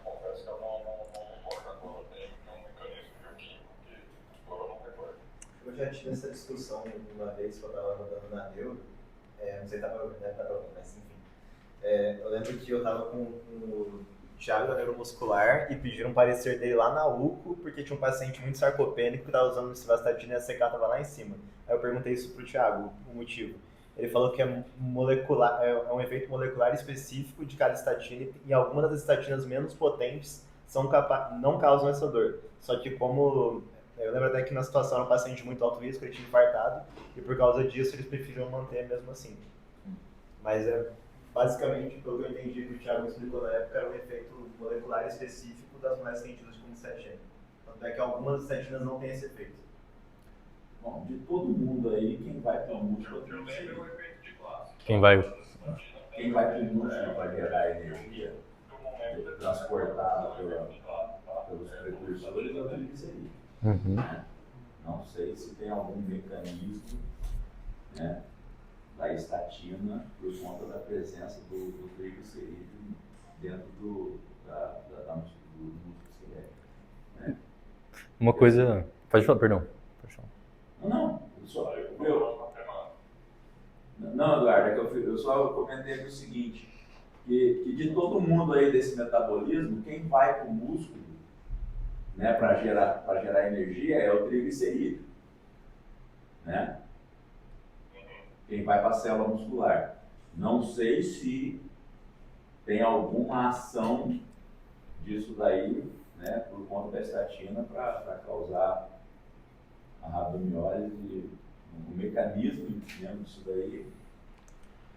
Confesso que eu não recordo agora, tem um mecanismo bioquímico que agora eu não recordo. Eu já tive essa discussão uma vez quando eu estava rodando na Neuro, não sei se estava ouvindo, mas enfim. Eu lembro que eu estava com o Thiago da neuromuscular e pediram um parecer dele lá na UCO, porque tinha um paciente muito sarcopênico que estava usando simvastatina e a CK estava lá em cima. Aí eu perguntei isso pro Thiago, o motivo. Ele falou que é molecular, é um efeito molecular específico de cada estatina e algumas das estatinas menos potentes não causam essa dor. Só que como... Eu lembro até que na situação era um paciente muito alto risco, ele tinha infartado, e por causa disso eles preferiram manter mesmo assim. Mas basicamente, pelo que eu entendi que o Thiago me explicou na época, era um efeito molecular específico das moléculas que a gente usa como estatina. Tanto é que algumas estatinas não têm esse efeito. Bom, de todo mundo aí, quem vai para o músculo é o Eu lembro o triglicerídeo. efeito de classe. Quem vai? Quem vai para o músculo para gerar energia, transportada pelos precursores, é o triglicerídeo. Uhum. Não sei se tem algum mecanismo, né, da estatina por conta da presença do triglicerídeo dentro do músculo esquelético, né? Uma coisa... Pode falar, perdão. Pode falar. Não, não, Eduardo, é que eu só comentei aqui o seguinte, que de todo mundo aí desse metabolismo, quem vai para o músculo, né, para gerar energia é o triglicerídeo, né? Quem vai para a célula muscular. Não sei se tem alguma ação disso daí, né, por conta da estatina para causar a rabdomiólise, o mecanismo dentro disso daí,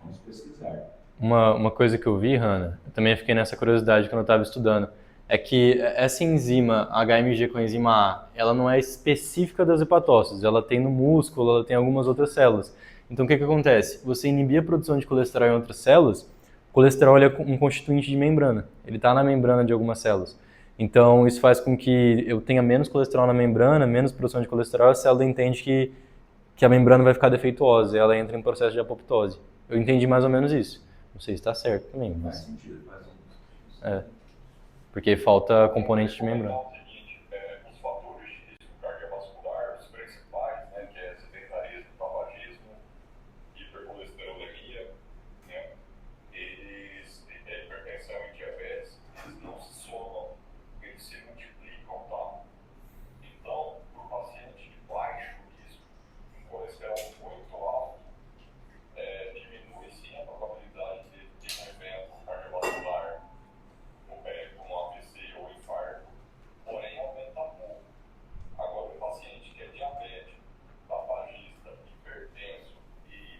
vamos pesquisar. Uma coisa que eu vi, Hanna, eu também fiquei nessa curiosidade quando eu estava estudando, é que essa enzima HMG com a enzima A, ela não é específica das hepatócitos, ela tem no músculo, ela tem algumas outras células. Então o que acontece? Você inibir a produção de colesterol em outras células, o colesterol ele é um constituinte de membrana, ele está na membrana de algumas células. Então isso faz com que eu tenha menos colesterol na membrana, menos produção de colesterol, a célula entende que a membrana vai ficar defeituosa, e ela entra em processo de apoptose. Eu entendi mais ou menos isso. Não sei se está certo também, Faz mas... sentido, faz sentido. Porque falta componente de membrana. O seguinte, os fatores de risco cardiovascular, os principais, né, que é sedentarismo, tabagismo, hipercolesterolemia, né, hipertensão e diabetes, eles não se somam, eles se multiplicam, tá? Então, para o paciente de baixo risco, um colesterol muito alto, diminui sim a probabilidade de um evento cardiovascular, como AVC ou infarto, porém aumenta pouco. Agora, o paciente que é diabético, tabagista, hipertenso e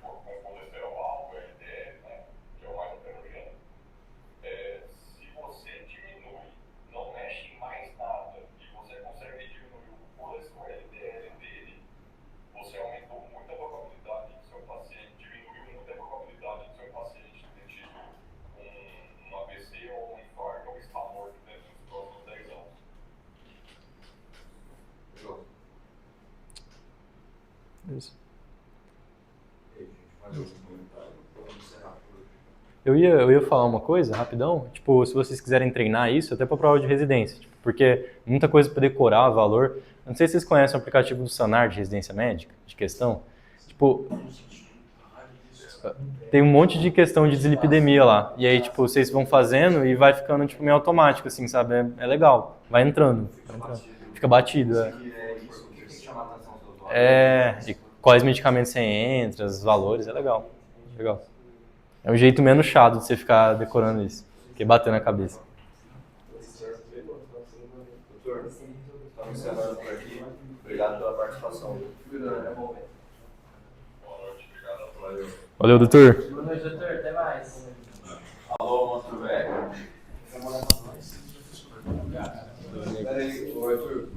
com colesterol alto, LDL, né, que é o mais heterogêneo, se você diminui, não mexe em mais nada, e você consegue diminuir o colesterol LDL dele, você aumentou muito a probabilidade de seu paciente, diminuiu muito a probabilidade de seu paciente ter tido um AVC ou um infarto ou estar morto dentro dos próximos 10 anos. Isso. E aí, gente, mais algum comentário? Vamos encerrar por hoje. Eu ia falar uma coisa, rapidão, tipo, se vocês quiserem treinar isso, até para prova de residência, tipo, porque muita coisa para decorar, valor. Não sei se vocês conhecem o aplicativo do Sanar de residência médica, de questão. Tipo, tem um monte de questão de dislipidemia lá. E aí, tipo, vocês vão fazendo e vai ficando, tipo, meio automático, assim, sabe? É legal. Vai entrando. Fica batido, Isso aqui é isso que tem que chamar a atenção do usuário. e quais medicamentos você entra, os valores, é legal. Legal. É um jeito menos chato de você ficar decorando isso, que bater na cabeça. Doutor, estamos encerrando por aqui. Obrigado pela participação. Boa noite, obrigado a todos. Valeu. Valeu, doutor. Boa noite, doutor. Até mais. Alô, monstro velho. Peraí, ô Arthur.